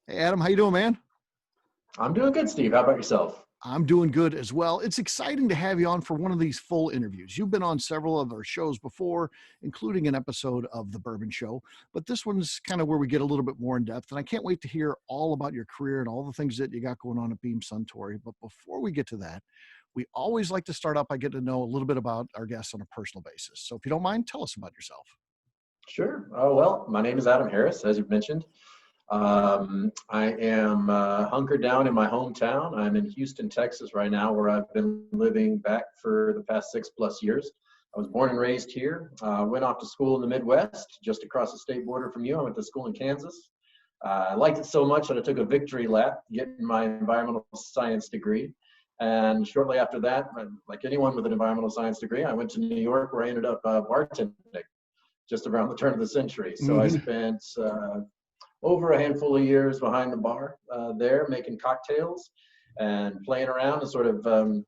Hey, Adam, how you doing, man? I'm doing good, Steve. How about yourself? I'm doing good as well. It's exciting to have you on for one of these full interviews. You've been on several of our shows before, including an episode of The Bourbon Show, but this one's kind of where we get a little bit more in depth. And I can't wait to hear all about your career and all the things that you got going on at Beam Suntory. But before we get to that, we always like to start up by getting to know a little bit about our guests on a personal basis. So if you don't mind, tell us about yourself. Sure. Oh, well, my name is Adam Harris, as you've mentioned. I am hunkered down in my hometown. I'm in Houston, Texas right now, where I've been living back for the past 6+ years. I was born and raised here. Went off to school in the Midwest, just across the state border from you. I went to school in Kansas. I liked it so much that I took a victory lap getting my environmental science degree. And shortly after that, like anyone with an environmental science degree, I went to New York, where I ended up bartending just around the turn of the century. So I Mhm. spent over a handful of years behind the bar there, making cocktails and playing around and sort of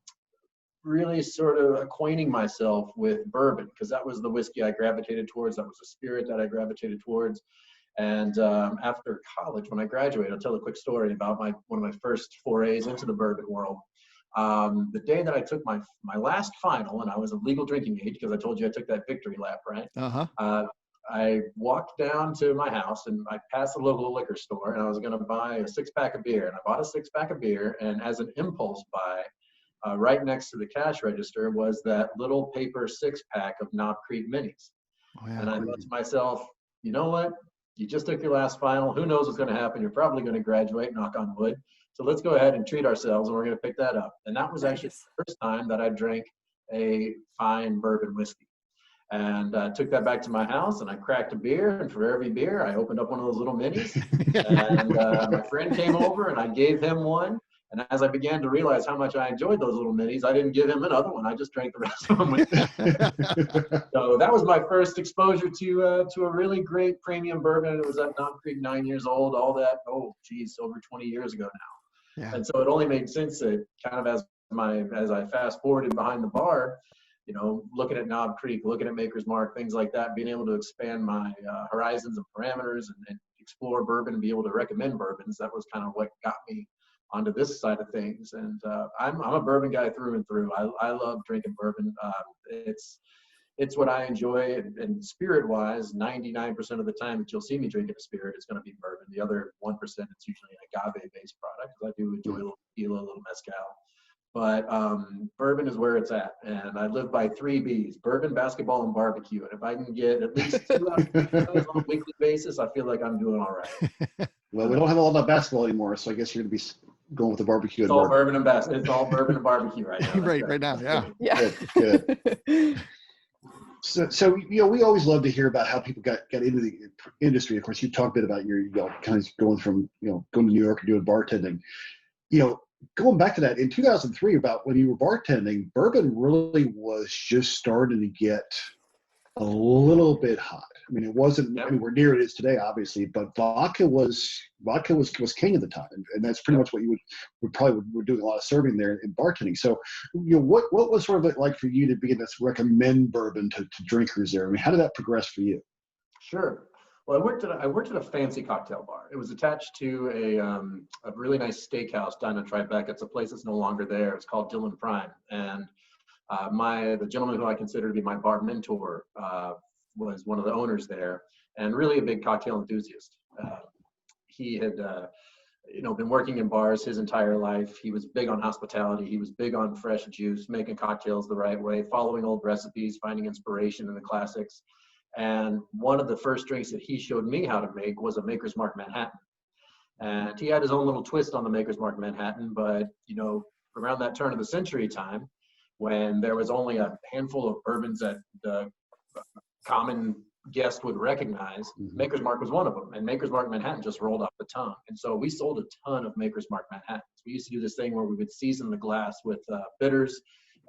really sort of acquainting myself with bourbon, because that was the whiskey I gravitated towards. That was the spirit that I gravitated towards. And after college, when I graduated, I'll tell a quick story about one of my first forays into the bourbon world. The day that I took my last final, and I was of legal drinking age, because I told you I took that victory lap, right? Uh-huh. I walked down to my house and I passed the local liquor store, and I was going to buy a 6-pack of beer. And I bought a 6-pack of beer, and as an impulse buy, right next to the cash register was that little paper 6-pack of Knob Creek minis. Oh, yeah. And I thought to myself, you know what? You just took your last final. Who knows what's going to happen? You're probably going to graduate, knock on wood. So let's go ahead and treat ourselves, and we're going to pick that up. And that was actually Nice. the first time that I drank a fine bourbon whiskey. And I took that back to my house, and I cracked a beer. And for every beer, I opened up one of those little minis. And my friend came over, and I gave him one. And as I began to realize how much I enjoyed those little minis, I didn't give him another one. I just drank the rest of them with him. So that was my first exposure to a really great premium bourbon. It was at Knob Creek, 9 years old. All that, oh geez, over 20 years ago now. Yeah. And so it only made sense that kind of as I fast forwarded behind the bar, looking at Knob Creek, looking at Maker's Mark, things like that, being able to expand my horizons and parameters, and explore bourbon and be able to recommend bourbons. That was kind of what got me onto this side of things. And I'm a bourbon guy through and through. I love drinking bourbon. It's what I enjoy, and spirit-wise, 99% of the time that you'll see me drinking a spirit, it's going to be bourbon. The other 1%, it's usually an agave-based product, because I do enjoy a little tequila, a little mezcal. But bourbon is where it's at, and I live by 3 Bs: bourbon, basketball, and barbecue. And if I can get at least 2 out of 3 of those on a weekly basis, I feel like I'm doing all right. Well, we don't have a lot of basketball anymore, so I guess you're going to be going with the barbecue. It's all bourbon and basketball. It's all bourbon and barbecue right now. right now, yeah. Yeah. Good. So we always love to hear about how people got into the industry. Of course, you talked a bit about your kind of going from going to New York and doing bartending. Going back to that in 2003, about when you were bartending, bourbon really was just starting to get a little bit hot. I mean, it wasn't anywhere near it is today, obviously, but vodka was king at the time, and that's pretty much what you would probably were doing a lot of serving there in bartending. So, what was sort of it like for you to begin to recommend bourbon to drinkers there? I mean, how did that progress for you? Sure. Well, I worked at a fancy cocktail bar. It was attached to a really nice steakhouse down in Tribeca. It's a place that's no longer there. It's called Dylan Prime, and the gentleman who I consider to be my bar mentor was one of the owners there, and really a big cocktail enthusiast. He had been working in bars his entire life. He was big on hospitality. He was big on fresh juice, making cocktails the right way, following old recipes, finding inspiration in the classics. And one of the first drinks that he showed me how to make was a Maker's Mark Manhattan. And he had his own little twist on the Maker's Mark Manhattan, but around that turn of the century time, when there was only a handful of bourbons that the common guest would recognize, Maker's Mark was one of them. And Maker's Mark Manhattan just rolled off the tongue. And so we sold a ton of Maker's Mark Manhattans. We used to do this thing where we would season the glass with bitters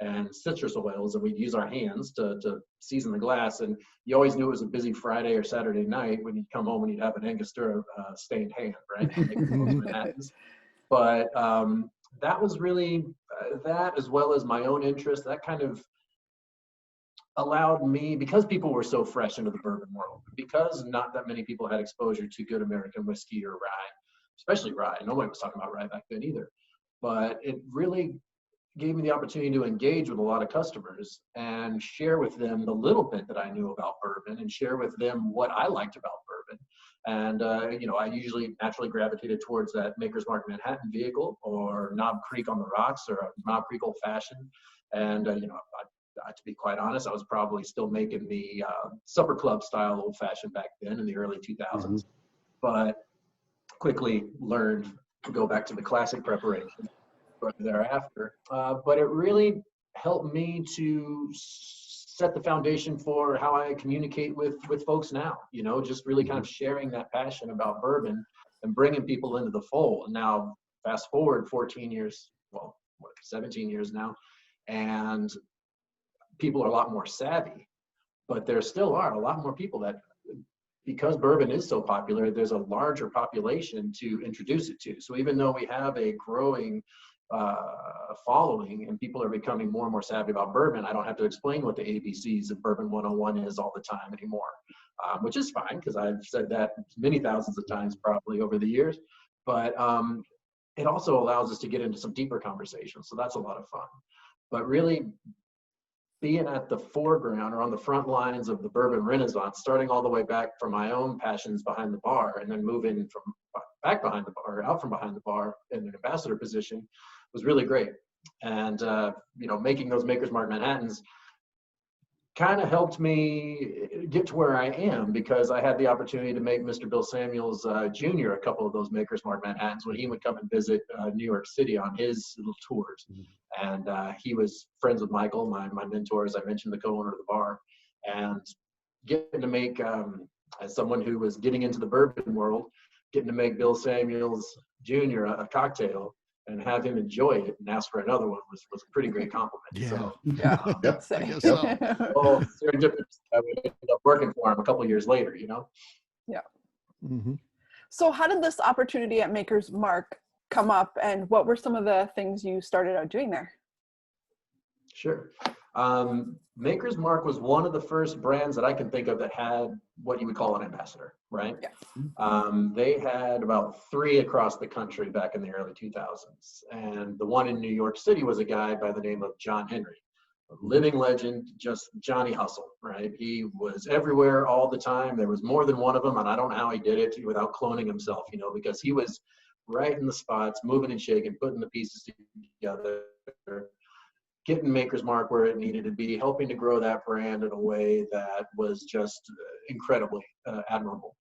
and citrus oils, and we'd use our hands to season the glass. And you always knew it was a busy Friday or Saturday night when you'd come home and you'd have an Angostura stained hand, right? Making those Manhattans. But that was really that, as well as my own interest, that kind of allowed me, because people were so fresh into the bourbon world, because not that many people had exposure to good American whiskey or rye, especially rye. Nobody was talking about rye back then either. But it really gave me the opportunity to engage with a lot of customers and share with them the little bit that I knew about bourbon and share with them what I liked about bourbon. And, I usually naturally gravitated towards that Maker's Mark Manhattan vehicle or Knob Creek on the rocks or a Knob Creek Old Fashioned. And, to be quite honest, I was probably still making the supper club style Old Fashioned back then in the early 2000s, but quickly learned to go back to the classic preparation thereafter. But it really helped me to set the foundation for how I communicate with folks now, just really kind of sharing that passion about bourbon and bringing people into the fold. Now, fast forward 14 years, 17 years now, and people are a lot more savvy, but there still are a lot more people that, because bourbon is so popular, there's a larger population to introduce it to. So even though we have a growing following and people are becoming more and more savvy about bourbon, I don't have to explain what the ABCs of Bourbon 101 is all the time anymore, which is fine because I've said that many thousands of times probably over the years. But it also allows us to get into some deeper conversations. So that's a lot of fun. But really being at the foreground or on the front lines of the bourbon renaissance, starting all the way back from my own passions behind the bar and then moving from back behind the bar, out from behind the bar in an ambassador position was really great. And, making those Maker's Mark Manhattans kind of helped me get to where I am because I had the opportunity to make Mr. Bill Samuels Jr. a couple of those Maker's Mark Manhattans when he would come and visit New York City on his little tours. And he was friends with Michael, my mentor, as I mentioned, the co-owner of the bar. And getting to make, as someone who was getting into the bourbon world, getting to make Bill Samuels Jr. a cocktail and have him enjoy it and ask for another one was a pretty great compliment. Yeah. So, I guess so. well, serendipitous. I ended up working for him a couple of years later, Yeah. Mm-hmm. So how did this opportunity at Maker's Mark come up, and what were some of the things you started out doing there? Sure. Maker's Mark was one of the first brands that I can think of that had what you would call an ambassador, right? Yeah. They had about 3 across the country back in the early 2000s. And the one in New York City was a guy by the name of John Henry, a living legend, just Johnny Hustle, right? He was everywhere all the time. There was more than one of them, and I don't know how he did it without cloning himself, because he was right in the spots, moving and shaking, putting the pieces together, getting Maker's Mark where it needed to be, helping to grow that brand in a way that was just incredibly admirable.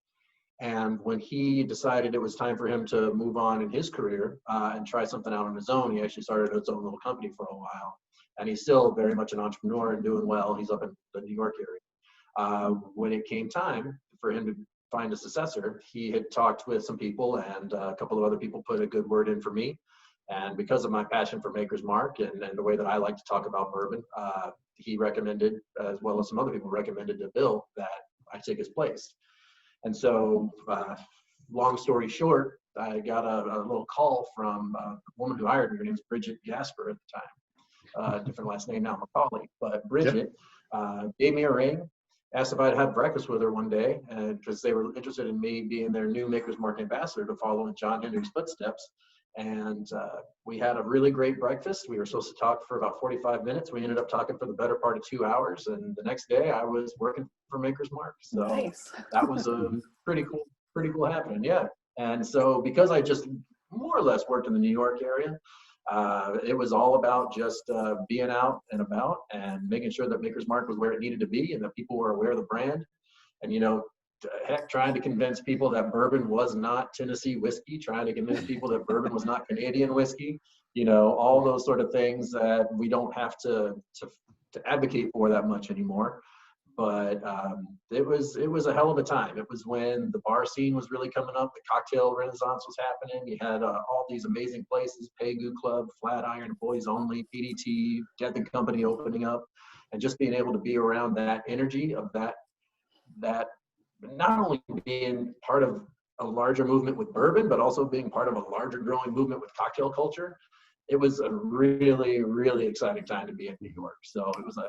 And when he decided it was time for him to move on in his career and try something out on his own, he actually started his own little company for a while. And he's still very much an entrepreneur and doing well. He's up in the New York area. When it came time for him to find a successor, he had talked with some people, and a couple of other people put a good word in for me. And because of my passion for Maker's Mark and the way that I like to talk about bourbon, he recommended, as well as some other people recommended to Bill, that I take his place. And so, long story short, I got a little call from a woman who hired me. Her name's Bridget Gasper at the time. Different last name now, Macaulay. But Bridget gave me a ring, asked if I'd have breakfast with her one day, because they were interested in me being their new Maker's Mark ambassador to follow in John Henry's footsteps. And we had a really great breakfast. We were supposed to talk for about 45 minutes. We ended up talking for the better part of 2 hours. And the next day I was working for Maker's Mark. So Nice. That was a pretty cool happening. Yeah. And so because I just more or less worked in the New York area, it was all about just being out and about and making sure that Maker's Mark was where it needed to be and that people were aware of the brand. And, heck, trying to convince people that bourbon was not Tennessee whiskey, trying to convince people that bourbon was not Canadian whiskey, all those sort of things that we don't have to advocate for that much anymore. But it was a hell of a time. It was when the bar scene was really coming up. The cocktail renaissance was happening. You had all these amazing places, Pegu Club, Flatiron, Boys Only, PDT, Death and Company opening up. And just being able to be around that energy of that not only being part of a larger movement with bourbon, but also being part of a larger growing movement with cocktail culture. It was a really, really exciting time to be in New York. So it was a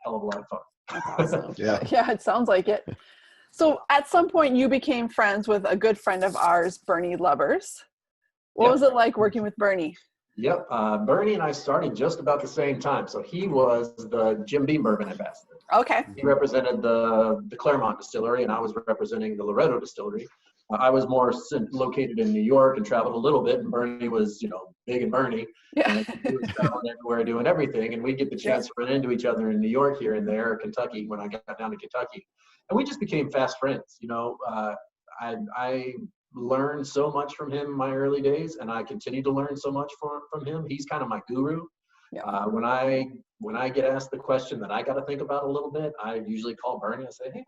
hell of a lot of fun. Awesome. Yeah. Yeah, it sounds like it. So at some point you became friends with a good friend of ours, Bernie Lubbers. What was it like working with Bernie? Yep. Bernie and I started just about the same time. So he was the Jim Beam Bourbon ambassador. Okay. He represented the Claremont distillery, and I was representing the Loretto distillery. I was more located in New York and traveled a little bit, and Bernie was, big and Bernie. Yeah. And he was traveling everywhere doing everything, and we'd get the chance to run into each other in New York here and there, or Kentucky when I got down to Kentucky. And we just became fast friends. I learned so much from him in my early days, and I continue to learn so much from him. He's kind of my guru. Yeah. When I get asked the question that I got to think about a little bit, I usually call Bernie and say, "Hey,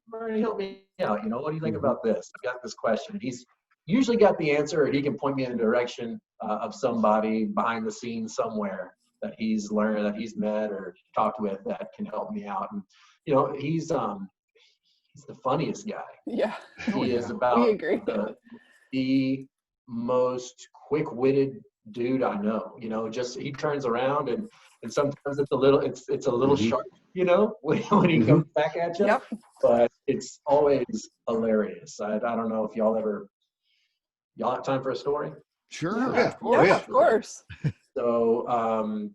Bernie, help me out. What do you think about this? I've got this question." And he's usually got the answer, or he can point me in the direction of somebody behind the scenes somewhere that he's learned, that he's met or talked with, that can help me out. And he's the funniest guy. Yeah. He is about We agree. the most quick-witted dude I know. Just he turns around and sometimes it's a little sharp, when he comes back at you. Yep. But it's always hilarious. I don't know if y'all have time for a story? Sure. Yeah. Of course. So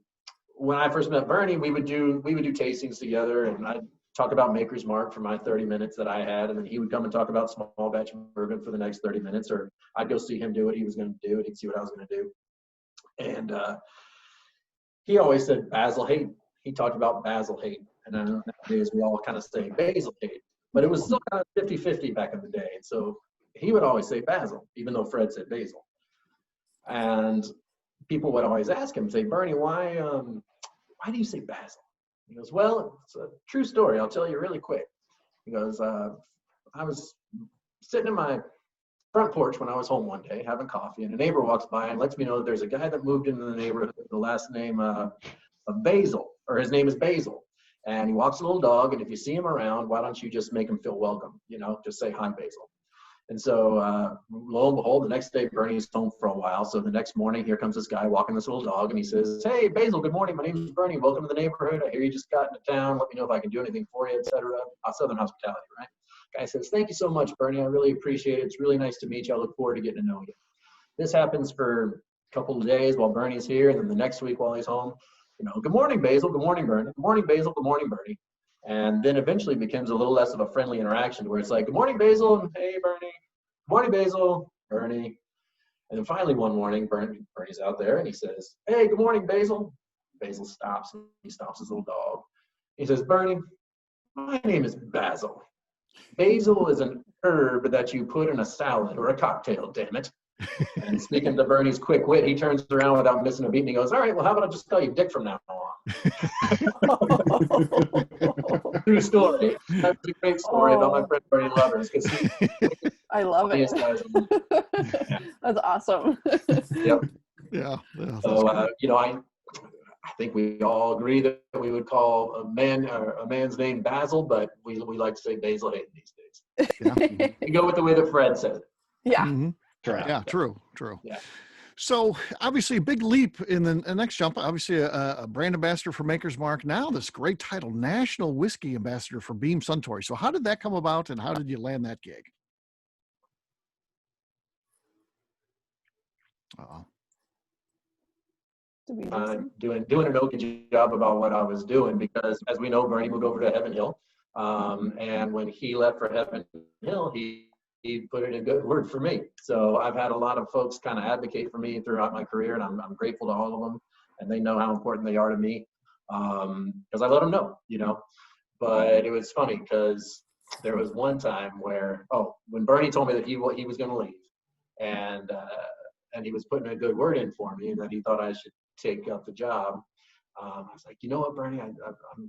when I first met Bernie, we would do tastings together, and I'd talk about Maker's Mark for my 30 minutes that I had, and then he would come and talk about small batch bourbon for the next 30 minutes, or I'd go see him do what he was going to do, and he'd see what I was going to do. And he always said Basil hate. He talked about Basil hate, and I know nowadays we all kind of say Basil hate, but it was still kind of 50-50 back in the day. And so he would always say Basil, even though Fred said Basil. And people would always ask him, say, "Bernie, why do you say Basil?" He goes, "Well, it's a true story. I'll tell you really quick." He goes, "I was sitting in my front porch when I was home one day having coffee, and a neighbor walks by and lets me know that there's a guy that moved into the neighborhood with the last name of Basil, or his name is Basil. And he walks a little dog, and if you see him around, why don't you just make him feel welcome? Just say, 'Hi, Basil.'" And so lo and behold, the next day Bernie's home for a while. So the next morning, here comes this guy walking this little dog, and he says, "Hey, Basil, good morning. My name is Bernie. Welcome to the neighborhood. I hear you just got into town. Let me know if I can do anything for you, etc." Southern hospitality, right? Guy says, "Thank you so much, Bernie. I really appreciate it. It's really nice to meet you. I look forward to getting to know you." This happens for a couple of days while Bernie's here, and then the next week while he's home, "Good morning, Basil. Good morning, Bernie. Good morning, Basil. Good morning, Bernie." And then eventually becomes a little less of a friendly interaction where it's like, "Good morning, Basil," and "Hey, Bernie. Good morning, Basil," Bernie. And then finally one morning, Bernie's out there and he says, "Hey, good morning, Basil." Basil stops. He stops his little dog. He says, "Bernie, my name is Basil. Basil is an herb that you put in a salad or a cocktail, damn it." And speaking to Bernie's quick wit, he turns around without missing a beat and he goes, "All right, well, how about I just call you Dick from now on?" True story. That's a great story about my friend Bernie Lubbers. I love it. That's awesome. Yep. Yeah. So, I think we all agree that we would call a man's name Basil, but we like to say Basil Hayden these days. Yeah. We go with the way that Fred said it. Yeah. Mm-hmm. Correct. Yeah, true. Yeah. So obviously a big leap in the next jump, obviously a brand ambassador for Maker's Mark. Now this great title, National Whiskey Ambassador for Beam Suntory. So how did that come about and how did you land that gig? Uh-oh. Doing an okay job about what I was doing, because as we know, Bernie moved over to Heaven Hill. And when he left for Heaven Hill, he put in a good word for me. So I've had a lot of folks kind of advocate for me throughout my career, and I'm grateful to all of them. And they know how important they are to me, because I let them know, But it was funny because there was one time where, when Bernie told me that he was going to leave, and he was putting a good word in for me, and that he thought I should take up the job. I was like, "You know what, Bernie, I'm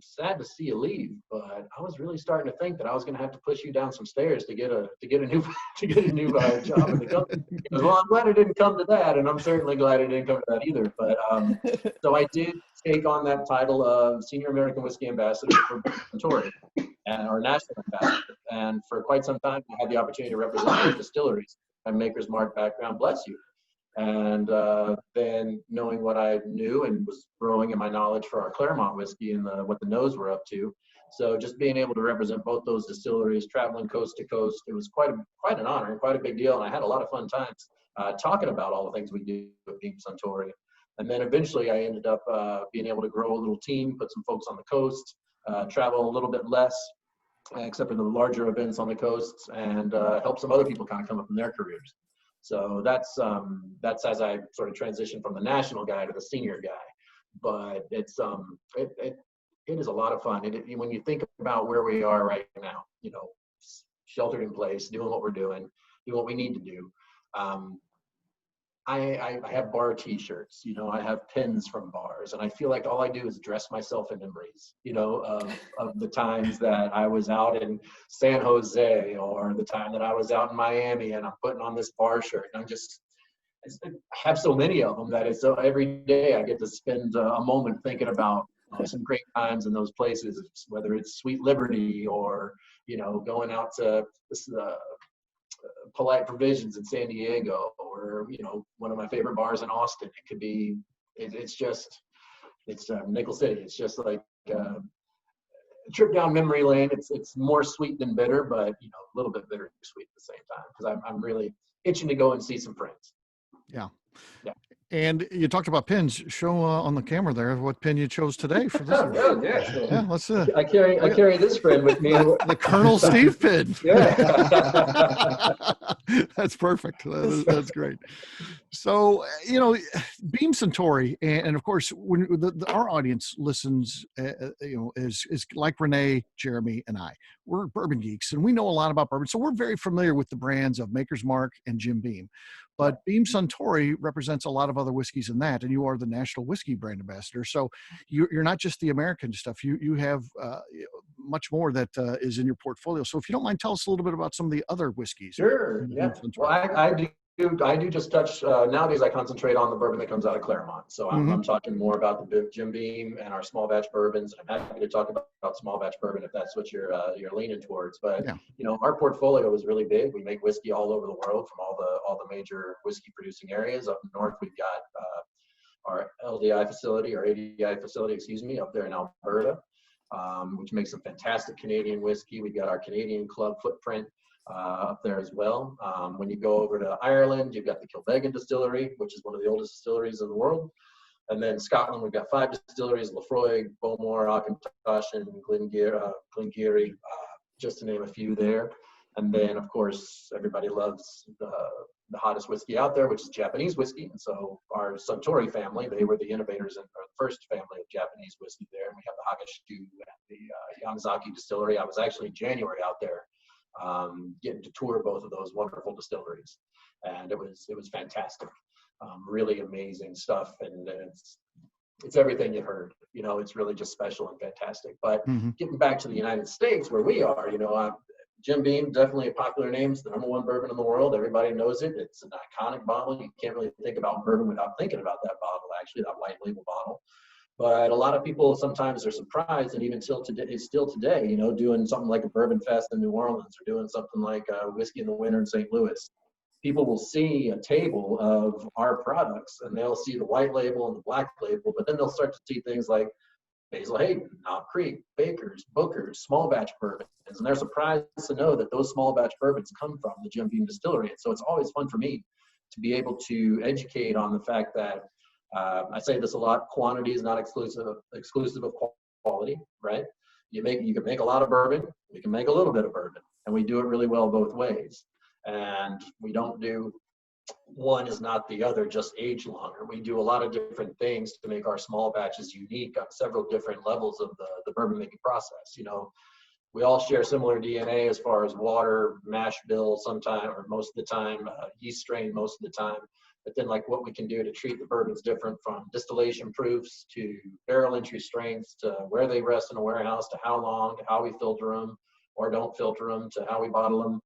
sad to see you leave, but I was really starting to think that I was going to have to push you down some stairs to get a new job in the company." He goes, "Well, I'm glad it didn't come to that, and I'm certainly glad it didn't come to that either." But so I did take on that title of Senior American Whiskey Ambassador for Suntory, or National Ambassador, and for quite some time I had the opportunity to represent distilleries. My Maker's Mark background, bless you. And then knowing what I knew and was growing in my knowledge for our Claremont whiskey and what the nose were up to, So just being able to represent both those distilleries, traveling coast to coast, it was quite an honor and quite a big deal. And I had a lot of fun times talking about all the things we do with Beam Suntory. And then eventually I ended up being able to grow a little team, put some folks on the coast, travel a little bit less, except for the larger events on the coasts, and help some other people kind of come up in their careers. So that's as I sort of transitioned from the national guy to the senior guy. But it's it is a lot of fun. When you think about where we are right now, you know, sheltered in place, doing what we're doing what we need to do. I have bar t-shirts, you know, I have pins from bars, and I feel like all I do is dress myself in memories, you know, of the times that I was out in San Jose, or the time that I was out in Miami and I'm putting on this bar shirt. And I have so many of them that it's so every day I get to spend a moment thinking about some great times in those places, whether it's Sweet Liberty or, you know, going out to this, Polite Provisions in San Diego, or, you know, one of my favorite bars in Austin. It could be, it's Nickel City. It's just like a trip down memory lane. It's more sweet than bitter, but, you know, a little bit bitter and sweet at the same time, because I'm really itching to go and see some friends. Yeah. Yeah. And you talked about pins. Show on the camera there what pin you chose today for this. Oh, yeah. Yeah, let's. I carry this friend with me. The Colonel Steve pin. Yeah. That's perfect. That's great. So, you know, Beam Suntory, and of course, when our audience listens, you know, is like Renee, Jeremy, and I. We're bourbon geeks, and we know a lot about bourbon, so we're very familiar with the brands of Maker's Mark and Jim Beam. But Beam Suntory represents a lot of other whiskeys in that, and you are the national whiskey brand ambassador. So you're not just the American stuff. You have much more that is in your portfolio. So if you don't mind, tell us a little bit about some of the other whiskeys. Sure. Yeah. Well, I do just touch, nowadays I concentrate on the bourbon that comes out of Claremont. So I'm talking more about the Jim Beam and our small batch bourbons. I'm happy to talk about small batch bourbon if that's what you're leaning towards. But you know, our portfolio is really big. We make whiskey all over the world from all the major whiskey producing areas. Up north, we've got our LDI facility, or ADI facility, excuse me, up there in Alberta, which makes some fantastic Canadian whiskey. We've got our Canadian club footprint up there as well. When you go over to Ireland, you've got the Kilbeggan distillery, which is one of the oldest distilleries in the world. And then Scotland, we've got 5 distilleries: Lefroy, Bowmore, Auchentoshan, Glengarry, just to name a few there. And then, of course, everybody loves the hottest whiskey out there, which is Japanese whiskey. And so our Suntory family, they were the innovators, or the first family of Japanese whiskey there. And we have the Hagashu and the Yamazaki distillery. I was actually in January out there, getting to tour both of those wonderful distilleries, and it was fantastic. Really amazing stuff, and it's everything you heard. You know, it's really just special and fantastic. But getting back to the United States, where we are, you know, Jim Beam, definitely a popular name. It's the #1 bourbon in the world. Everybody knows it. It's an iconic bottle. You can't really think about bourbon without thinking about that bottle, actually, that white label bottle. But a lot of people sometimes are surprised, and even still today, you know, doing something like a Bourbon Fest in New Orleans, or doing something like Whiskey in the Winter in St. Louis. People will see a table of our products, and they'll see the white label and the black label, but then they'll start to see things like Basil Hayden, Knob Creek, Baker's, Booker's, small batch bourbons, and they're surprised to know that those small batch bourbons come from the Jim Beam distillery. And so it's always fun for me to be able to educate on the fact that I say this a lot: quantity is not exclusive of quality, right? You can make a lot of bourbon, you can make a little bit of bourbon, and we do it really well both ways. And we don't do one is not the other, just age longer. We do a lot of different things to make our small batches unique on several different levels of the bourbon making process. You know, we all share similar DNA as far as water, mash bill sometime, or most of the time, yeast strain most of the time. But then, like, what we can do to treat the bourbons different, from distillation proofs to barrel entry strengths to where they rest in a warehouse, to how long, to how we filter them or don't filter them, to how we bottle them.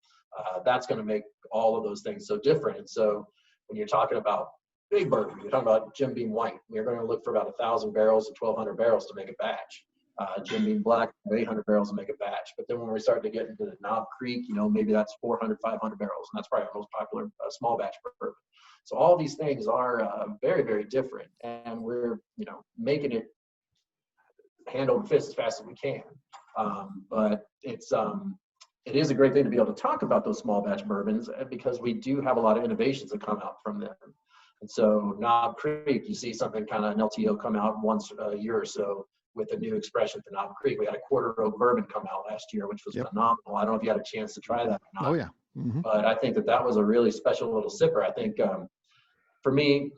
That's going to make all of those things so different. And so when you're talking about big bourbon, you're talking about Jim Beam White, we're going to look for about 1,000 barrels to 1,200 barrels to make a batch. Jim Beam Black, 800 barrels to make a batch. But then when we start to get into the Knob Creek, you know, maybe that's 400, 500 barrels, and that's probably our most popular small batch bourbon. So all these things are very, very different, and we're, you know, making it hand over fist as fast as we can. But it is a great thing to be able to talk about those small batch bourbons because we do have a lot of innovations that come out from them. And so Knob Creek, you see something kind of an LTO come out once a year or so with a new expression to Knob Creek. We had a quarter oak bourbon come out last year, which was phenomenal. I don't know if you had a chance to try that or not. Oh yeah. Mm-hmm. But I think that was a really special little sipper. I think for me,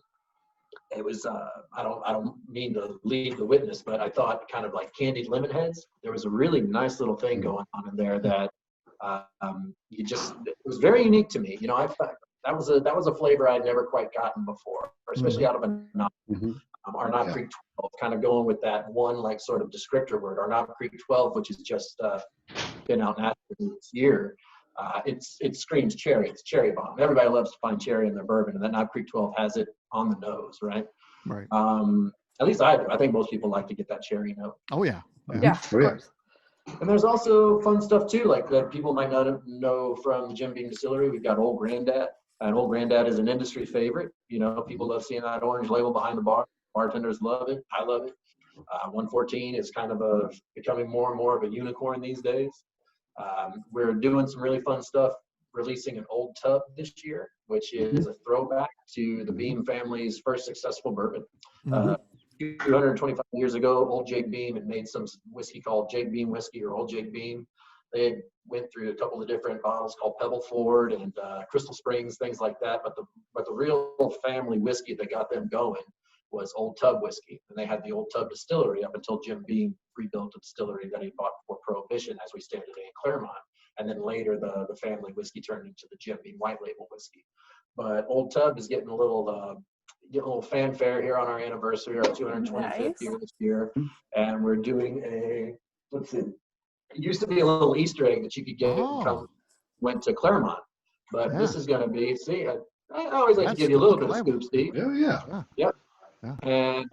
it was I don't mean to lead the witness, but I thought kind of like candied lemon heads. There was a really nice little thing going on in there that it was very unique to me. You know, I thought that was a flavor I'd never quite gotten before, especially out of a Knob. Our Knob Creek 12, kind of going with that one like sort of descriptor word. Our Knob Creek 12, which has just been out nationally this year. It screams cherry. It's cherry bomb. Everybody loves to find cherry in their bourbon, and that Knob Creek 12 has it on the nose, right? Right. At least I do. I think most people like to get that cherry note. Oh yeah. Yeah, of course. And there's also fun stuff too, like that people might not know from the Jim Beam Distillery. We've got Old Granddad, and Old Granddad is an industry favorite. You know, people love seeing that orange label behind the bar. Bartenders love it. I love it. 114 is kind of becoming more and more of a unicorn these days. We're doing some really fun stuff, releasing an Old Tub this year, which is a throwback to the Beam family's first successful bourbon. 225 years ago, Old Jake Beam had made some whiskey called Jake Beam whiskey or Old Jake Beam. They went through a couple of different bottles called Pebble Ford and Crystal Springs, things like that. But the real family whiskey that got them going was Old Tub whiskey. And they had the Old Tub distillery up until Jim Beam rebuilt a distillery that he bought before Prohibition, as we stand today in Claremont. And then later the family whiskey turned into the Jim Beam white label whiskey. But Old Tub is getting a little fanfare here on our anniversary, our 225th year this year. And we're doing it used to be a little Easter egg that you could get went to Claremont. But this is going to be, I always like to give you a little bit of scoop, Steve. Oh, yeah. Yep. Yeah. And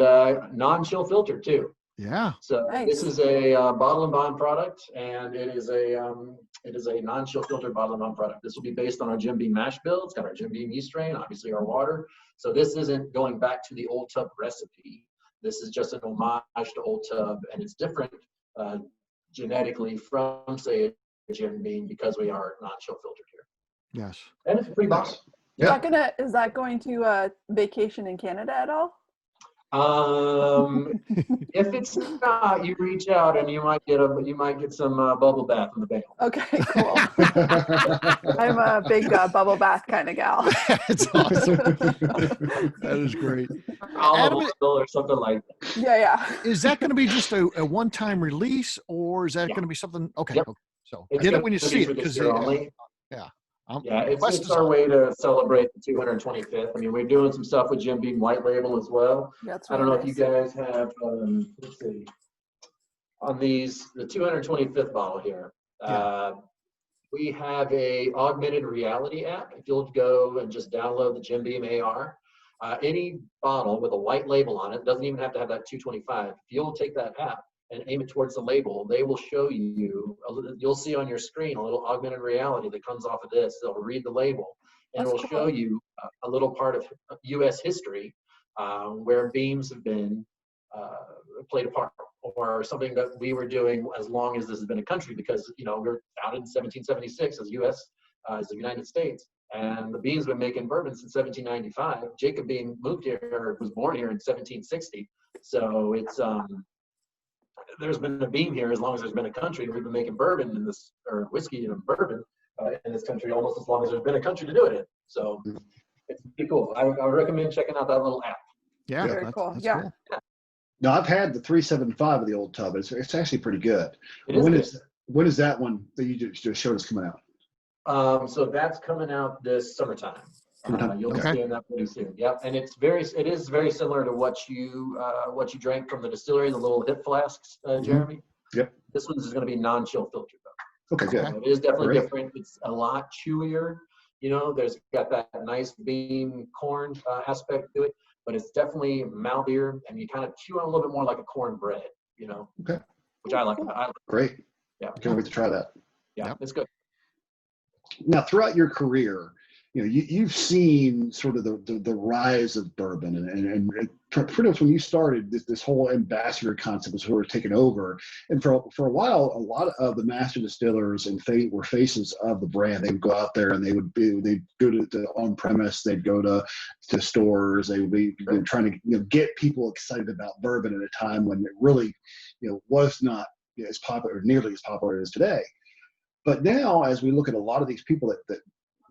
non-chill filter too. Yeah. So this is a bottle and bond product, and it is a non-chill filter bottle and bond product. This will be based on our Jim Beam mash bill. It's got our Jim Beam yeast strain, obviously our water. So this isn't going back to the Old Tub recipe. This is just an homage to Old Tub, and it's different genetically from, say, a Jim Beam because we are non-chill filtered here. Yes. And it's a free bottle. Yeah. Is that going to vacation in Canada at all? If it's not, you reach out and you might get some bubble bath in the bale. Okay, cool. I'm a big bubble bath kind of gal. That's awesome. That is great. Olive oil or something like that. Yeah. Is that going to be just a one-time release, or is that going to be something? Okay. Yep. Okay. So It's get it when you see it, because it's our way to celebrate the 225th. I mean, we're doing some stuff with Jim Beam White Label as well. That's I don't know if you guys have, let's see, on the 225th bottle here. We have a augmented reality app. If you'll go and just download the Jim Beam AR, any bottle with a white label on it, doesn't even have to have that 225. If you'll take that app and aim it towards the label, they will show you, you'll see on your screen a little augmented reality that comes off of this. They'll read the label, and it will show you a little part of U.S. history where beams have been played a part, or something that we were doing as long as this has been a country, because, we were founded in 1776 as U.S., as the United States. And the Beam's been making bourbon since 1795. Jacob Beam was born here in 1760. So it's, there's been a Beam here as long as there's been a country. We've been making bourbon or whiskey and bourbon in this country almost as long as there's been a country to do it in. So it's pretty cool. I recommend checking out that little app. Yeah, very cool. That's Yeah. cool. No, I've had the 375 of the Old Tub. It's actually pretty good. When is that one that you just showed us coming out? So that's coming out this summertime. You'll be seeing that pretty soon. Yep, and it is very similar to what you drank from the distillery, the little hip flasks, Jeremy. Yep. This one's going to be non-chill filtered though. Okay, good. So it is definitely different. It's a lot chewier. There's got that nice Beam corn aspect to it, but it's definitely mouthier, and you kind of chew on a little bit more like a cornbread. Okay. Which I like. Great. Yeah. Can't wait to try that. Yeah, it's good. Now, throughout your career, you've seen sort of the rise of bourbon, and pretty much when you started, this whole ambassador concept was sort of taken over. And for a while, a lot of the master distillers and were faces of the brand. They would go out there and they'd go to the on premise, they'd go to stores, they would be trying to get people excited about bourbon at a time when it really was not as popular, nearly as popular as today. But now, as we look at a lot of these people that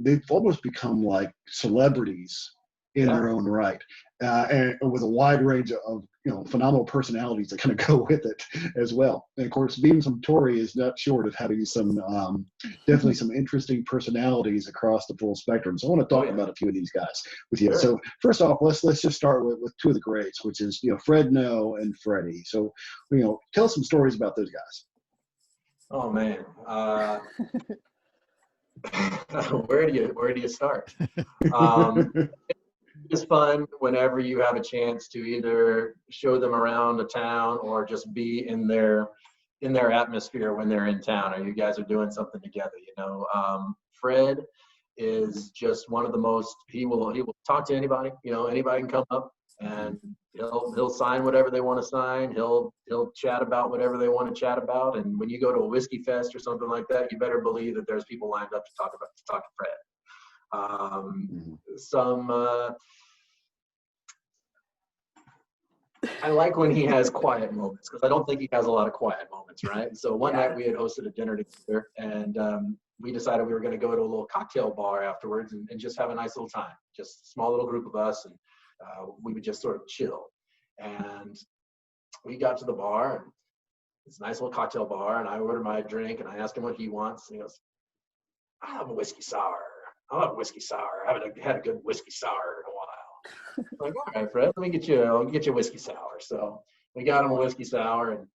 they've almost become like celebrities in their own right, and with a wide range of phenomenal personalities that kind of go with it as well. And of course, Beam Suntory is not short of having some definitely some interesting personalities across the full spectrum. So I want to talk about a few of these guys with you. Sure. So first off, let's just start with two of the greats, which is Fred No and Freddie. So tell us some stories about those guys. Oh man. Where do you start? It's fun whenever you have a chance to either show them around a town or just be in their atmosphere when they're in town or you guys are doing something together. Fred is just one of the most. He will talk to anybody. Anybody can come up and he'll sign whatever they want to sign. He'll chat about whatever they want to chat about. And when you go to a whiskey fest or something like that, you better believe that there's people lined up to talk to Fred. I like when he has quiet moments because I don't think he has a lot of quiet moments, right? So one night we had hosted a dinner together and we decided we were going to go to a little cocktail bar afterwards and just have a nice little time, just a small little group of us, and we would just sort of chill. And we got to the bar, and it's a nice little cocktail bar, and I ordered my drink and I asked him what he wants, and he goes, "I have a whiskey sour. I have a whiskey sour. I haven't had a good whiskey sour in a while." I'm like, "All right, Fred, I'll get you a whiskey sour." So we got him a whiskey sour, and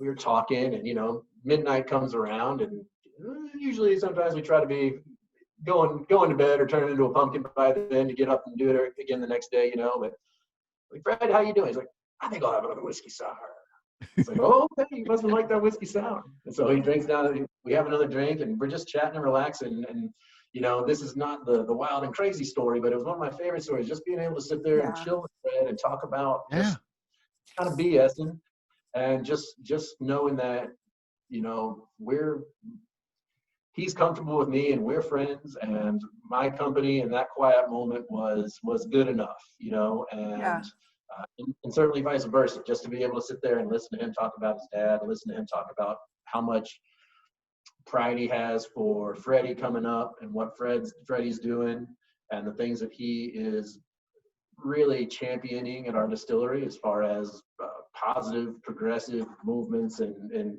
we were talking, and midnight comes around, and usually sometimes we try to be going to bed or turning into a pumpkin by then to get up and do it again the next day, but like, "Fred, how you doing?" He's like, "I think I'll have another whiskey sour." It's like, "Oh, okay, you must have liked that whiskey sour." And so he drinks down, we have another drink, and we're just chatting and relaxing. And this is not the wild and crazy story, but it was one of my favorite stories, just being able to sit there and chill with Fred and talk about just kind of BSing, and just knowing that, he's comfortable with me and we're friends, and my company in that quiet moment was good enough, and certainly vice versa, just to be able to sit there and listen to him talk about his dad, and listen to him talk about how much pride he has for Freddie coming up and what Freddie's doing and the things that he is really championing at our distillery as far as positive, progressive movements and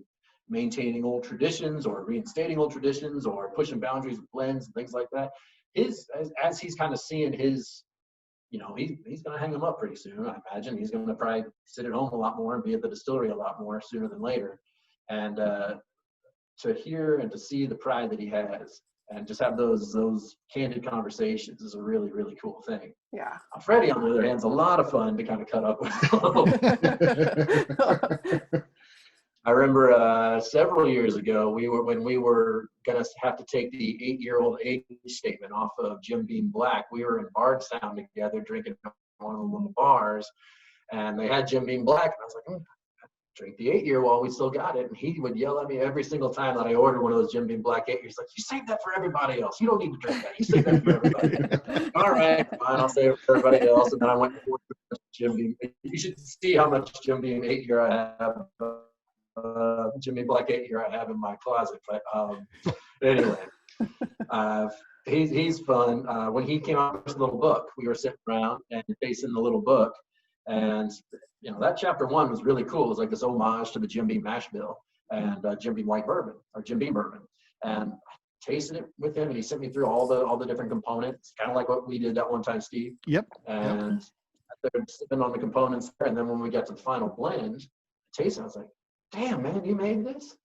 maintaining old traditions or reinstating old traditions or pushing boundaries with blends and things like that. As he's kind of seeing his, he's going to hang him up pretty soon. I imagine he's going to probably sit at home a lot more and be at the distillery a lot more sooner than later. And to hear and to see the pride that he has and just have those candid conversations is a really, really cool thing. Yeah. Freddie, on the other hand, is a lot of fun to kind of cut up with. I remember several years ago, when we were going to have to take the 8-year-old age statement off of Jim Beam Black, we were in Bardstown together drinking one of the little bars, and they had Jim Beam Black, and I was like, drink the 8-year while we still got it. And he would yell at me every single time that I ordered one of those Jim Beam Black 8 years. Like, "You save that for everybody else. You don't need to drink that. You save that for everybody else." All right, fine, I'll save it for everybody else. And then I went to Jim Beam. You should see how much Jim Beam 8-year I have. Jim Beam Black 8-year I have in my closet. But anyway, he's fun. When he came out with his little book, we were sitting around and facing the little book. And that chapter 1 was really cool. It was like this homage to the Jim Beam mash bill and Jim Beam white bourbon or Jim Beam bourbon. And I tasted it with him, and he sent me through all the different components, kind of like what we did that one time, Steve. Yep. And I started sipping on the components there, and then when we got to the final blend, I tasted it. I was like, "Damn, man, you made this?"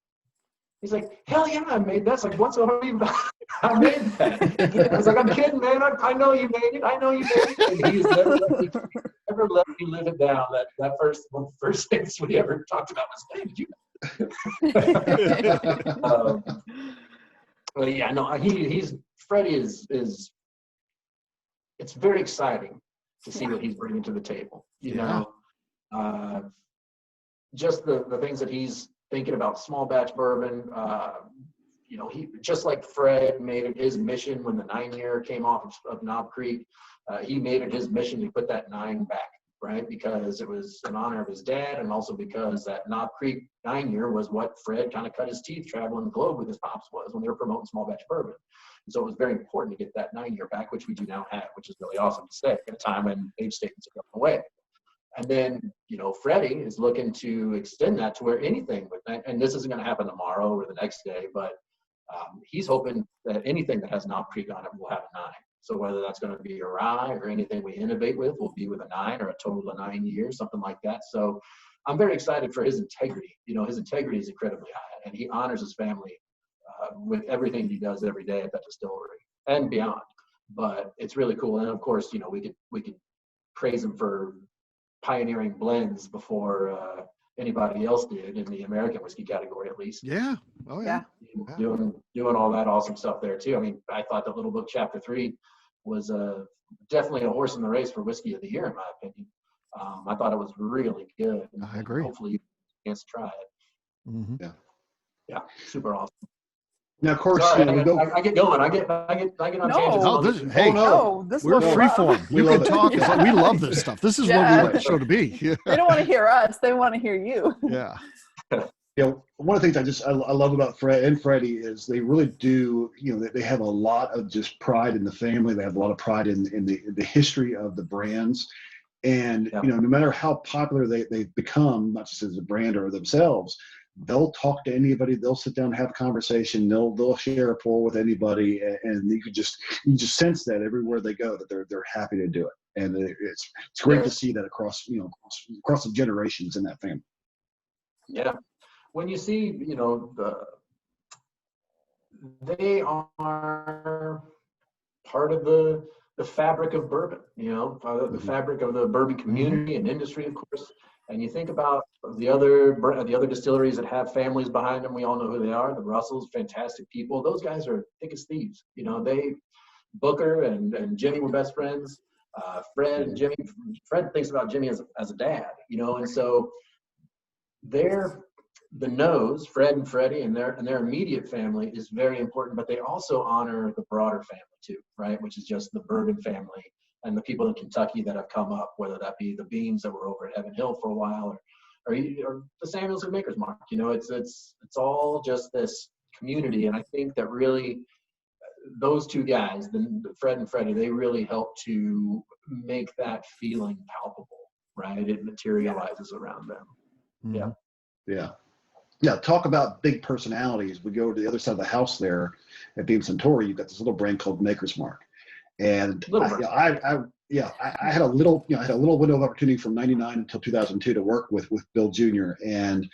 He's like, "Hell yeah, I made that." It's like, "What's so hard about it? I made that." I was like, "I'm kidding, man. I know you made it. I know you made it." And he's never let me live it down. That one of the first things we ever talked about was, "Hey, did you?" But yeah, no, he's Freddie is it's very exciting to see what he's bringing to the table. You know, just the things that he's thinking about small batch bourbon. You know, he, just like Fred made it his mission when the 9-year came off of Knob Creek, he made it his mission to put that 9 back, right? Because it was in honor of his dad, and also because that Knob Creek 9-year was what Fred kind of cut his teeth traveling the globe with his pops was when they were promoting small batch bourbon. And so it was very important to get that 9-year back, which we do now have, which is really awesome to say at a time when age statements are going away. And then, you know, Freddie is looking to extend that to where anything with that, and this isn't going to happen tomorrow or the next day, but he's hoping that anything that has Knob Creek on it will have a 9. So whether that's going to be a rye or anything we innovate with will be with a 9 or a total of 9 years, something like that. So I'm very excited for his integrity. You know, his integrity is incredibly high, and he honors his family with everything he does every day at that distillery and beyond. But it's really cool. And of course, you know, we could praise him for pioneering blends before anybody else did in the American whiskey category, at least. Yeah. Oh yeah. Doing all that awesome stuff there too. I mean, I thought the Little Book Chapter 3 was definitely a horse in the race for whiskey of the year, in my opinion. I thought it was really good. I agree. Hopefully you get a chance to try it. Mm-hmm. Yeah, super awesome. Now, of course, Sorry, you know, I get going. I get on tangents. Oh, hey, no, this we're will free love. form. We You love can it. talk. Yeah. We love this stuff. This is what we Yeah. want the show to be. Yeah. They don't want to hear us. They want to hear you. Yeah. you know, one of the things I love about Fred and Freddie is they really do, you know, they have a lot of just pride in the family. They have a lot of pride in the history of the brands. And, you know, no matter how popular they've become, not just as a brand or themselves, they'll talk to anybody. They'll sit down and have a conversation. They'll share a pour with anybody. And you just sense that everywhere they go, that they're happy to do it. And it's great to see that across the generations in that family. Yeah. When you see, you know, they are part of the fabric of bourbon, you know, the fabric of the bourbon community and industry, of course. And you think about the other distilleries that have families behind them. We all know who they are. The Russells, fantastic people. Those guys are thick as thieves. You know, Booker and Jimmy were best friends. Fred and Jimmy. Fred thinks about Jimmy as a dad. You know, and so the nose, Fred and Freddie, and their immediate family is very important. But they also honor the broader family too, right? Which is just the bourbon family. And the people in Kentucky that have come up, whether that be the Beams that were over at Heaven Hill for a while, or the Samuels and Maker's Mark, you know, it's all just this community. And I think that really those two guys, the Fred and Freddie, they really help to make that feeling palpable, right? It materializes around them. Mm-hmm. Yeah. Talk about big personalities. We go to the other side of the house there at Beam Centauri. You've got this little brand called Maker's Mark. And I had a little window of opportunity from '99 until 2002 to work with Bill Jr. And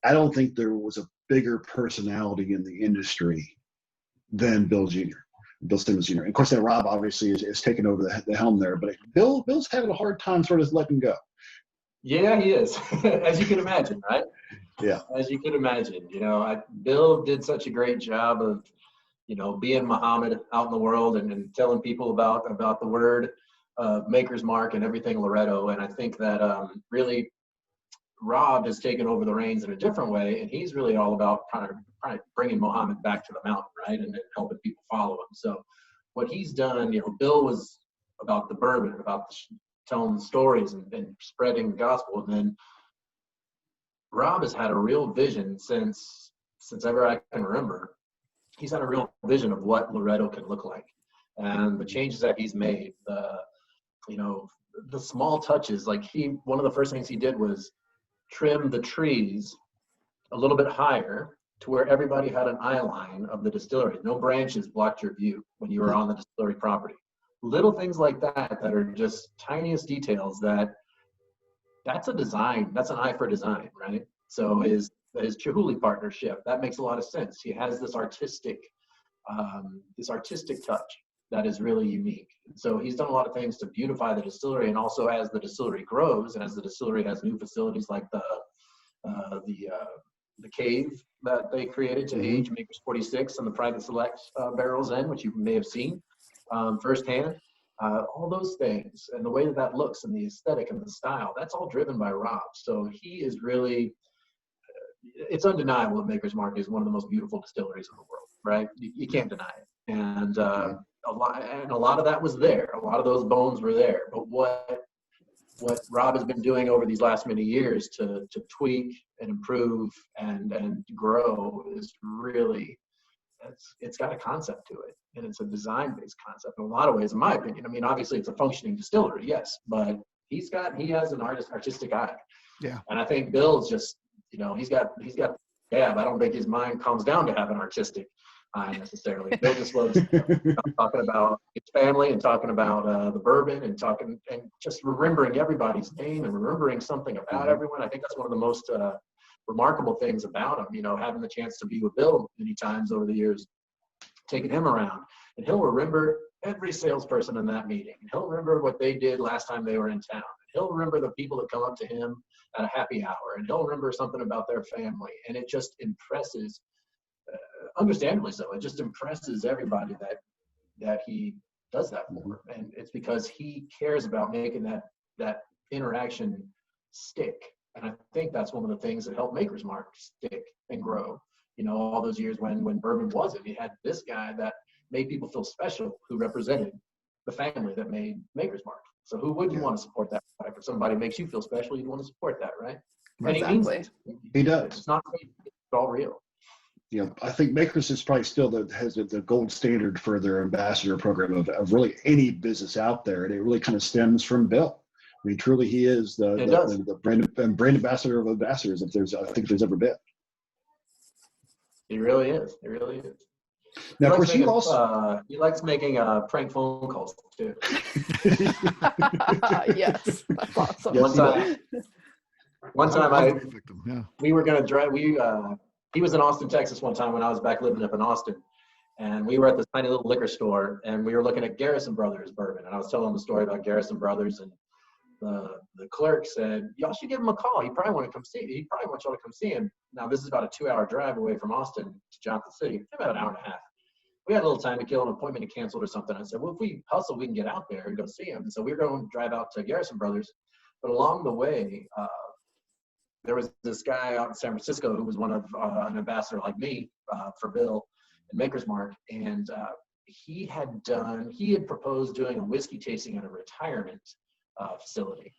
I don't think there was a bigger personality in the industry than Bill Simmons Jr. And of course, then Rob obviously is taking over the helm there. But Bill's having a hard time sort of letting go. Yeah, he is, as you can imagine, right? Yeah, as you can imagine. You know, Bill did such a great job of, you know, being Muhammad out in the world and telling people about the word Maker's Mark and everything Loretto. And I think that really Rob has taken over the reins in a different way, and he's really all about kind of bringing Muhammad back to the mountain, right, and helping people follow him. So what he's done, you know, Bill was about the bourbon, about telling stories and spreading the gospel, and then Rob has had a real vision since ever I can remember. He's had a real vision of what Loretto can look like, and the changes that he's made, the small touches. Like one of the first things he did was trim the trees a little bit higher to where everybody had an eye line of the distillery. No branches blocked your view when you were on the distillery property. Little things like that are just tiniest details that's a design. That's an eye for design, right? So his Chihuly partnership, that makes a lot of sense. He has this artistic touch that is really unique. So he's done a lot of things to beautify the distillery, and also as the distillery grows and as the distillery has new facilities like the the cave that they created to age Maker's 46 and the Private Select barrels in, which you may have seen firsthand. All those things and the way that that looks and the aesthetic and the style, that's all driven by Rob. So he is really, it's undeniable that Maker's Mark is one of the most beautiful distilleries in the world, right? You can't deny it. And a lot of that was there. A lot of those bones were there. But what Rob has been doing over these last many years to tweak and improve and grow is really, it's got a concept to it, and it's a design-based concept in a lot of ways, in my opinion. I mean, obviously it's a functioning distillery, yes, but he has an artistic eye. Yeah. And I think Bill's just, you know, he's got I don't think his mind comes down to have an artistic eye necessarily. Bill just loves talking about his family and talking about the bourbon and just remembering everybody's name and remembering something about everyone. I think that's one of the most remarkable things about him, you know, having the chance to be with Bill many times over the years, taking him around, and he'll remember every salesperson in that meeting. He'll remember what they did last time they were in town. He'll remember the people that come up to him at a happy hour, and he'll remember something about their family. And it just impresses, understandably so, it just impresses everybody that he does that for. And it's because he cares about making that interaction stick. And I think that's one of the things that helped Maker's Mark stick and grow. You know, all those years when bourbon wasn't, you had this guy that made people feel special, who represented the family that made Maker's Mark. So who wouldn't want to support that product? If somebody makes you feel special, you'd want to support that, right? And he means it. He does. It's not fake, it's all real. You know, I think Makers is probably still has the gold standard for their ambassador program of really any business out there. And it really kind of stems from Bill. I mean, truly, he is the brand ambassador of ambassadors, I think there's ever been. He really is. He really is. Now, of course, he likes making prank phone calls too. Yes, that's awesome. Yes, one time we were going to drive. He was in Austin, Texas one time when I was back living up in Austin, and we were at this tiny little liquor store, and we were looking at Garrison Brothers bourbon, and I was telling him the story about Garrison Brothers, and the clerk said, "Y'all should give him a call. He probably want to come see. He probably wants y'all to come see him." Now this is about a 2-hour drive away from Austin to Johnson City, about an hour and a half. We had a little time to kill, an appointment canceled or something. I said, well, if we hustle, we can get out there and go see him. And so we were going to drive out to Garrison Brothers, but along the way, there was this guy out in San Francisco who was one of an ambassador like me for Bill and Maker's Mark, and he had proposed doing a whiskey tasting at a retirement facility,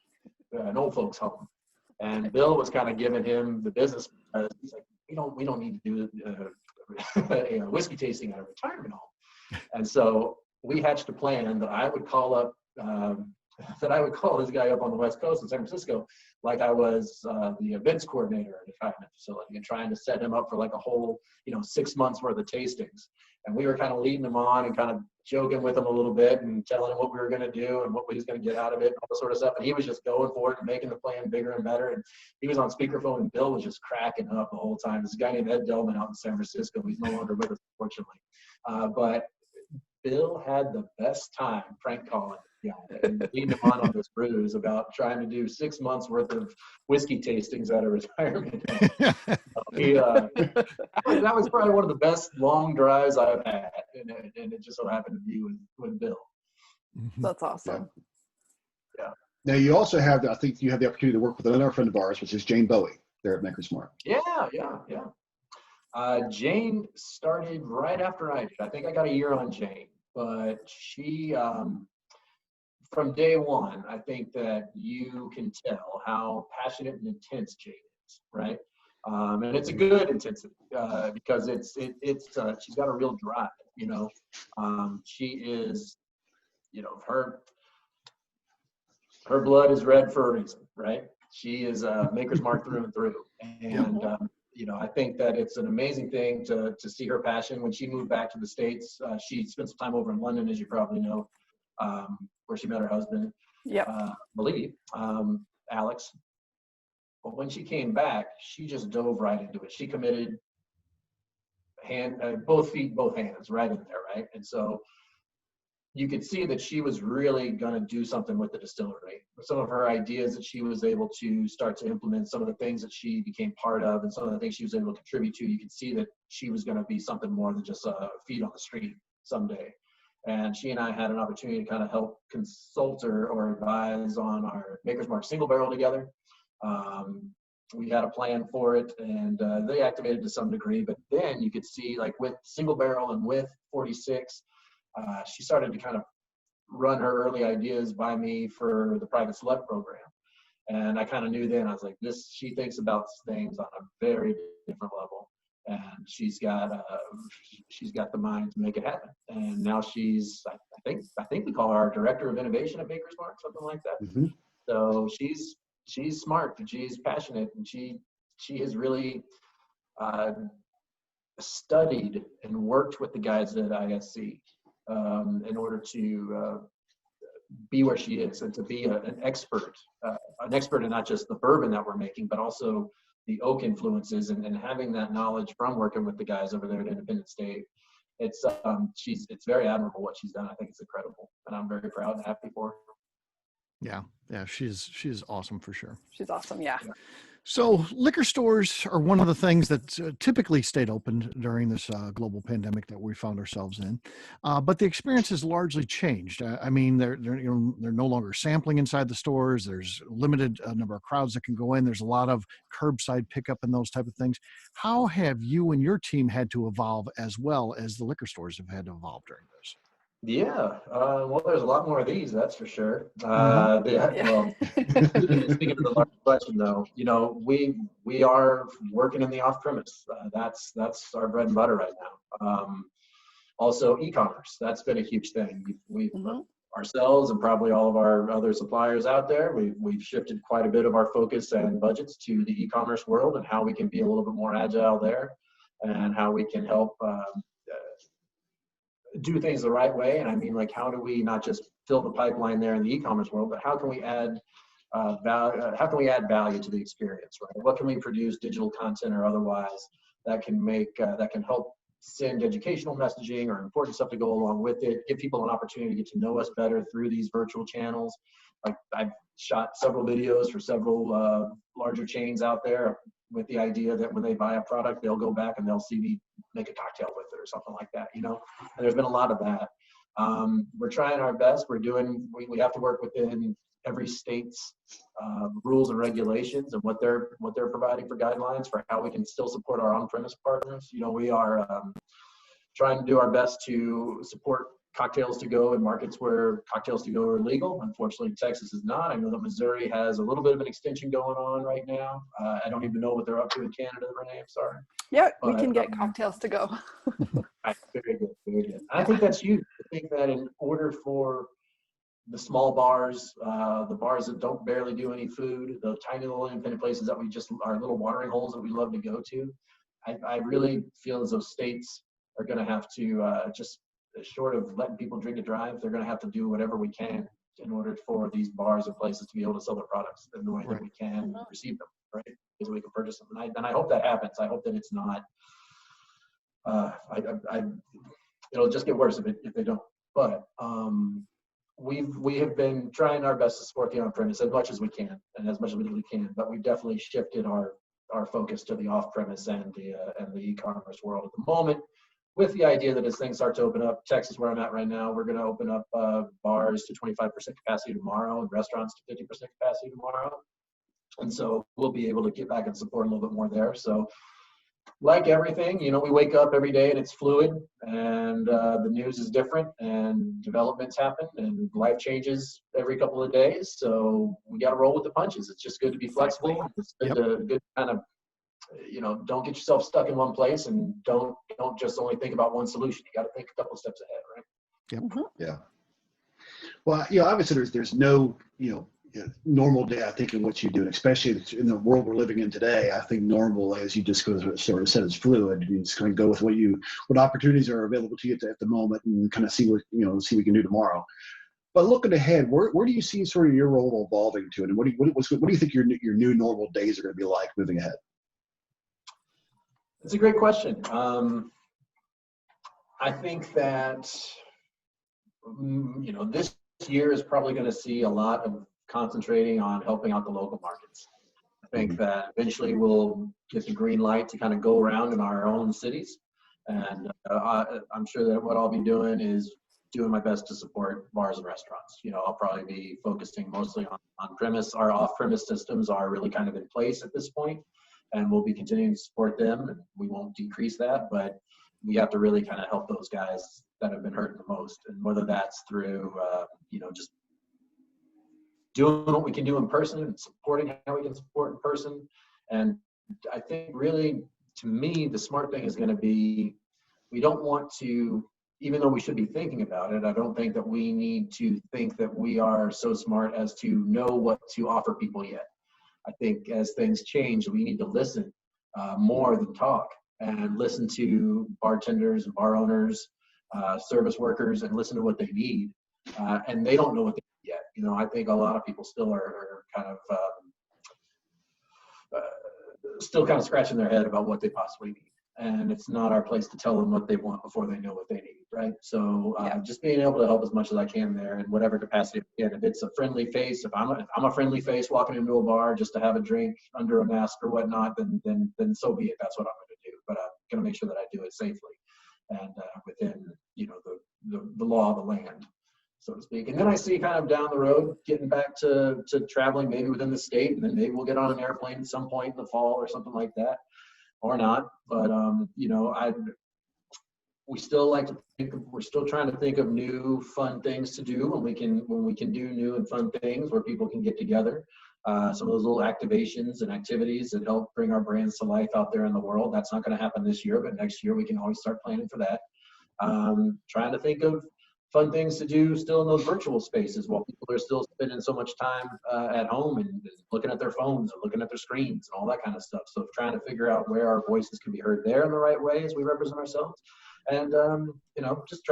an old folks home, and Bill was kind of giving him the business. He's like, we don't need to do a whiskey tasting at a retirement home. And so we hatched a plan that I would call up this guy up on the West Coast in San Francisco, like I was the events coordinator at a retirement facility, and trying to set him up for like a whole 6 months worth of tastings. And we were kind of leading him on and kind of joking with him a little bit and telling him what we were going to do and what he was going to get out of it and all that sort of stuff. And he was just going for it and making the plan bigger and better. And he was on speakerphone, and Bill was just cracking up the whole time. This guy named Ed Delman out in San Francisco. He's no longer with us, unfortunately. But Bill had the best time prank calling and leading him on this ruse about trying to do 6 months worth of whiskey tastings at a retirement home. That was probably one of the best long drives I've had, and it just so happened to be with Bill. That's awesome. Yeah. Now you also have, I think you have the opportunity to work with another friend of ours, which is Jane Bowie there at Maker's Mark. Yeah. Jane started right after I did. I think I got a year on Jane, but she, from day one, I think that you can tell how passionate and intense Jane is, right? And it's a good intensity because she's got a real drive, she is, her blood is red for a reason, right? She is Maker's Mark through and through. And, I think that it's an amazing thing to see her passion. When she moved back to the States, she spent some time over in London, as you probably know, where she met her husband, believe, Alex. But when she came back, she just dove right into it. She committed both feet, both hands right in there, right? And so you could see that she was really going to do something with the distillery. Some of her ideas that she was able to start to implement, some of the things that she became part of, and some of the things she was able to contribute to, you could see that she was going to be something more than just a feet on the street someday. And she and I had an opportunity to kind of help consult her or advise on our Maker's Mark single barrel together. We had a plan for it, and they activated to some degree, but then you could see, like, with single barrel and with 46, she started to kind of run her early ideas by me for the private select program. And I kind of knew then, I was like, she thinks about things on a very different level. And she's got the mind to make it happen. And now she's, I think we call her our director of innovation at Maker's Mark, something like that. Mm-hmm. So she's smart, and she's passionate, and she has really studied and worked with the guys at ISC in order to be where she is, and to be an expert in not just the bourbon that we're making, but also the oak influences, and having that knowledge from working with the guys over there at Independent State. It's very admirable what she's done. I think it's incredible, and I'm very proud and happy for her. Yeah, she's awesome for sure. She's awesome. Yeah. So liquor stores are one of the things that typically stayed open during this global pandemic that we found ourselves in, but the experience has largely changed. I mean, they're no longer sampling inside the stores. There's limited number of crowds that can go in. There's a lot of curbside pickup and those type of things. How have you and your team had to evolve as well as the liquor stores have had to evolve during this? Yeah, well, there's a lot more of these, that's for sure. Yeah. Well, speaking of the large question, though, we are working in the off-premise. That's our bread and butter right now. Also, e-commerce, that's been a huge thing. We've ourselves, and probably all of our other suppliers out there, we've shifted quite a bit of our focus and budgets to the e-commerce world, and how we can be a little bit more agile there, and how we can help do things the right way. And I mean, like, how do we not just fill the pipeline there in the e-commerce world, but how can we add value to the experience, right? What can we produce, digital content or otherwise, that can help send educational messaging or important stuff to go along with it, give people an opportunity to get to know us better through these virtual channels. Like, I've shot several videos for several larger chains out there with the idea that when they buy a product, they'll go back and they'll see me make a cocktail with it or something like that, And there's been a lot of that. We're trying our best. We have to work within every state's rules and regulations, and what they're providing for guidelines for how we can still support our on-premise partners. We are trying to do our best to support cocktails to go in markets where cocktails to go are legal. Unfortunately, Texas is not. I know that Missouri has a little bit of an extension going on right now. I don't even know what they're up to in Canada, Renee, I'm sorry. Yeah, we can get cocktails to go. Very good, very good. I think that's huge. I think that in order for the small bars, the bars that don't barely do any food, the tiny little independent places that our little watering holes that we love to go to, I really feel as though states are going to have to just, short of letting people drink and drive, they're going to have to do whatever we can in order for these bars and places to be able to sell their products in the way that we can receive them, right? Because we can purchase them. And I hope that happens. I hope that it's not, it'll just get worse if they don't. But we have been trying our best to support the on-premise as much as we can, and as much as we legally can, but we've definitely shifted our focus to the off-premise and the e-commerce world at the moment, with the idea that as things start to open up, Texas, where I'm at right now, we're going to open up bars to 25% capacity tomorrow and restaurants to 50% capacity tomorrow. And so we'll be able to get back and support a little bit more there. So like everything, we wake up every day and it's fluid, and the news is different, and developments happen, and life changes every couple of days. So we got to roll with the punches. It's just good to be flexible. It's good to kind of, don't get yourself stuck in one place, and don't just only think about one solution. You got to think a couple of steps ahead, right? Yep. Mm-hmm. Yeah. Well, obviously there's no, normal day, I think, in what you do, and especially in the world we're living in today. I think normal, as you just sort of said, is fluid. You just kind of go with what opportunities are available to you at the moment, and kind of see what we can do tomorrow. But looking ahead, where do you see sort of your role evolving to, and what do you think your new normal days are going to be like moving ahead? It's a great question. I think that this year is probably going to see a lot of concentrating on helping out the local markets. I think that eventually we'll get the green light to kind of go around in our own cities. And I'm sure that what I'll be doing is doing my best to support bars and restaurants. I'll probably be focusing mostly on premise. Our off-premise systems are really kind of in place at this point, and we'll be continuing to support them, and we won't decrease that, but we have to really kind of help those guys that have been hurting the most. And whether that's through, just doing what we can do in person and supporting how we can support in person. And I think really, to me, the smart thing is going to be, we don't want to, even though we should be thinking about it, I don't think that we need to think that we are so smart as to know what to offer people yet. I think as things change, we need to listen more than talk, and listen to bartenders and bar owners, service workers, and listen to what they need. And they don't know what they need yet. I think a lot of people still are kind of still kind of scratching their head about what they possibly need. And it's not our place to tell them what they want before they know what they need, right? So just being able to help as much as I can there in whatever capacity. Again, if it's a friendly face, if I'm a friendly face walking into a bar just to have a drink under a mask or whatnot, then so be it. That's what I'm going to do. But I'm going to make sure that I do it safely and within the law of the land, so to speak. And then I see kind of down the road getting back to traveling maybe within the state, and then maybe we'll get on an airplane at some point in the fall or something like that. Or not, but we still like to think. We're still trying to think of new, fun things to do when we can do new and fun things where people can get together. Some of those little activations and activities that help bring our brands to life out there in the world. That's not going to happen this year, but next year we can always start planning for that. Trying to think of fun things to do still in those virtual spaces while people are still spending so much time at home and looking at their phones and looking at their screens and all that kind of stuff. So trying to figure out where our voices can be heard there in the right way as we represent ourselves. And, just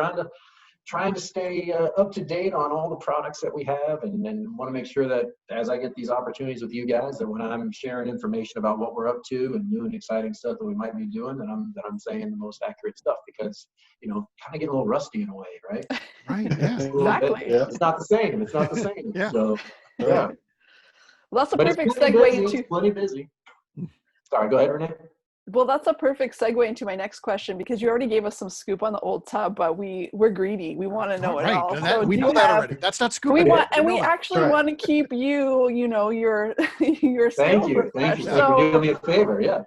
trying to stay up to date on all the products that we have, and want to make sure that as I get these opportunities with you guys, that when I'm sharing information about what we're up to and new and exciting stuff that we might be doing, that I'm saying the most accurate stuff, because kind of get a little rusty in a way, right? Right. Yeah. Exactly. Yeah. It's not the same. It's not the same. Yeah. So yeah. Well, that's a But perfect it's plenty segue busy. into. It's plenty busy. Sorry, go ahead, Renee. Well, that's a perfect segue into my next question, because you already gave us some scoop on the old tub, but we're greedy. We want to know it all. So we do know you that have- already. That's not scoop. We want, and know we that. actually Right. want to keep your your Thank skills you. refreshed. Thank you for doing me a favor. Yeah.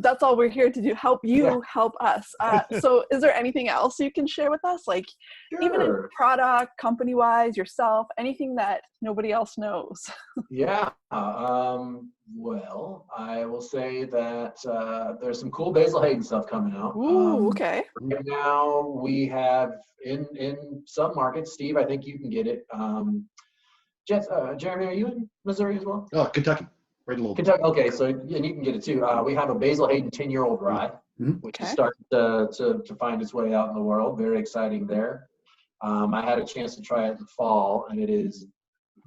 That's all we're here to do. Help you, Yeah. help us. So is there anything else you can share with us? Like even in Sure. product, company-wise, yourself, anything that nobody else knows? Yeah. Well, I will say that there's some cool Basil Hayden stuff coming out. Ooh, okay. Right now we have in some markets, Steve, I think you can get it. Jeremy, are you in Missouri as well? Oh, Kentucky. Right a little. Kentucky. Okay, so and you can get it too. We have a Basil Hayden 10-year-old rye, which is starting to find its way out in the world. Very exciting there. I had a chance to try it in the fall, and it is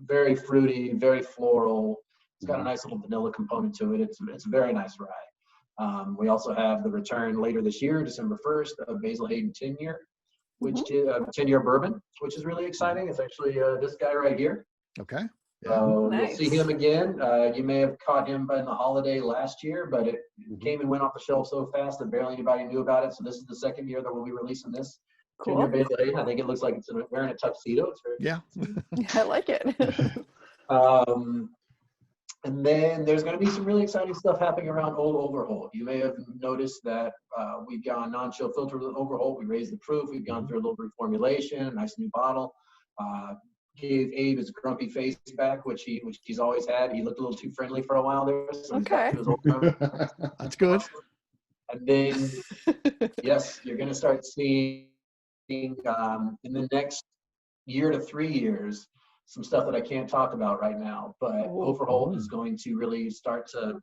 very fruity, very floral. It's got a nice little vanilla component to it. It's a very nice rye. We also have the return later this year, December 1st, of Basil Hayden 10-year, which is 10-year bourbon, which is really exciting. It's actually this guy right here. Okay. So Nice. you'll see him again. You may have caught him in the holiday last year, but it came and went off the shelf so fast that barely anybody knew about it. So this is the second year that we'll be releasing this. Cool. 10-year Basil Hayden. I think it looks like it's wearing a tuxedo. It's very Yeah. I like it. And then there's going to be some really exciting stuff happening around Old Overholt. You may have noticed that we've gone non-chill filter with Overholt. We raised the proof. We've gone through a little reformulation, a nice new bottle. Gave Abe his grumpy face back, which he's always had. He looked a little too friendly for a while there. So he's back to his old That's good. And then, yes, you're going to start seeing in the next year to 3 years, some stuff that I can't talk about right now, but Overholt is going to really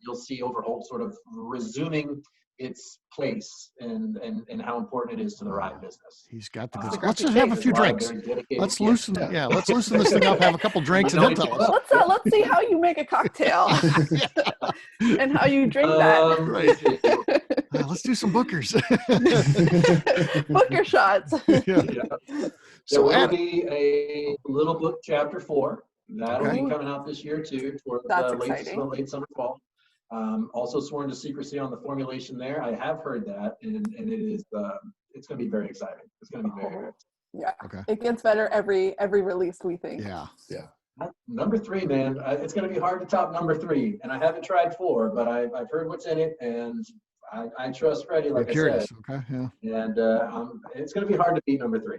you'll see Overholt sort of resuming its place and how important it is to the rye business. He's got the good. Uh, Let's just have a few drinks. Let's loosen. Yeah, let's loosen this thing up. Have a couple drinks and then tell us. Let's see how you make a cocktail and how you drink that. Let's do some bookers. Booker shots. Yeah. There So, will Adam, be a little book chapter 4 that'll Okay. be coming out this year too, toward That's the exciting. late summer fall. Also sworn to secrecy on the formulation there. I have heard that, and it is it's going to be very exciting. It's going to be very good. Yeah. Okay. It gets better every release, we think. yeah. Number 3, man, it's going to be hard to top number 3, and I haven't tried 4, but I've heard what's in it, and I trust Freddie, like You're I said. curious. Okay. Yeah. And it's going to be hard to beat number 3,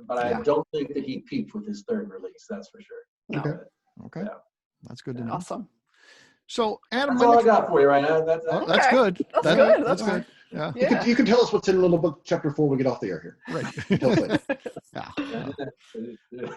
but I Yeah. don't think that he peaked with his 3rd release. That's for sure. No. Okay. Okay. Yeah. That's good to know. Awesome. So, Adam, That's all I got for you right now. That's oh, Okay. that's good. That's That- good. That's That's good. Yeah. Yeah. You can tell us what's in Little Book Chapter 4 when we get off the air here. Right. Tell us later. Yeah.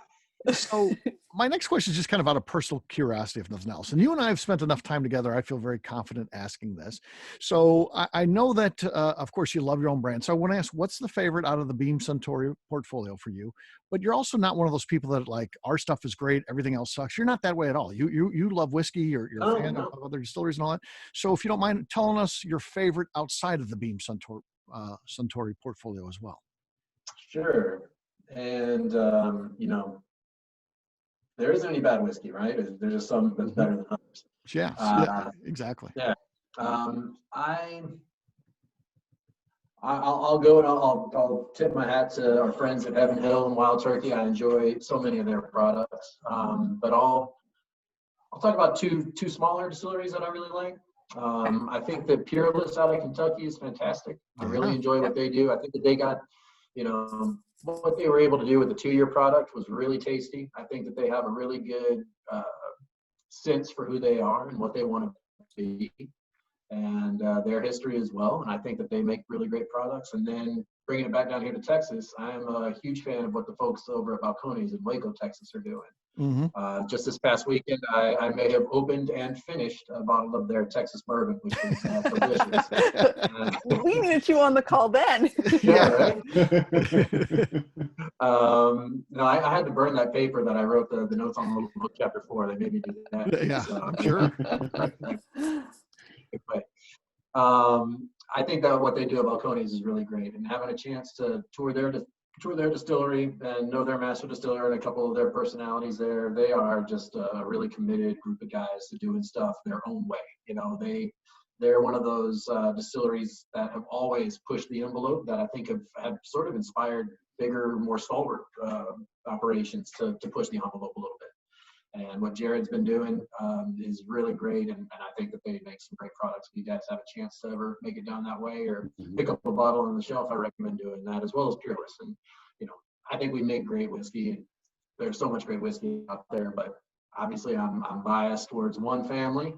So my next question is just kind of out of personal curiosity, if nothing else. And you and I have spent enough time together. I feel very confident asking this. So I know that, of course, you love your own brand. So I want to ask, what's the favorite out of the Beam Suntory portfolio for you? But you're also not one of those people that like, our stuff is great, everything else sucks. You're not that way at all. You love whiskey. You're a fan of other distilleries and all that. So if you don't mind telling us your favorite outside of the Beam Suntory portfolio as well. Sure. And, there isn't any bad whiskey, right? There's just some that's better than others. Yeah, exactly. Yeah. I'll go and I'll tip my hat to our friends at Heaven Hill and Wild Turkey. I enjoy so many of their products. But I'll talk about two smaller distilleries that I really like. I think that Peerless out of Kentucky is fantastic. I really enjoy what they do. I think that they got, what they were able to do with the 2-year product was really tasty. I think that they have a really good sense for who they are and what they want to be, and their history as well. And I think that they make really great products. And then bringing it back down here to Texas, I'm a huge fan of what the folks over at Balcones in Waco, Texas are doing. Mm-hmm. Just this past weekend, I may have opened and finished a bottle of their Texas bourbon, which was delicious. We needed you on the call then. Yeah, right? No, I had to burn that paper that I wrote the notes on Little Book Chapter 4. They made me do that. Yeah, So, sure. I think that what they do at Balcones is really great, and having a chance to tour their distillery and know their master distiller and a couple of their personalities there. They are just a really committed group of guys to doing stuff their own way. They're one of those distilleries that have always pushed the envelope that I think have sort of inspired bigger, more stalwart operations to push the envelope a little bit. And what Jared's been doing is really great, and I think that they make some great products. If you guys have a chance to ever make it down that way or pick up a bottle on the shelf, I recommend doing that, as well as Peerless. And, I think we make great whiskey, and there's so much great whiskey out there, but obviously I'm biased towards one family,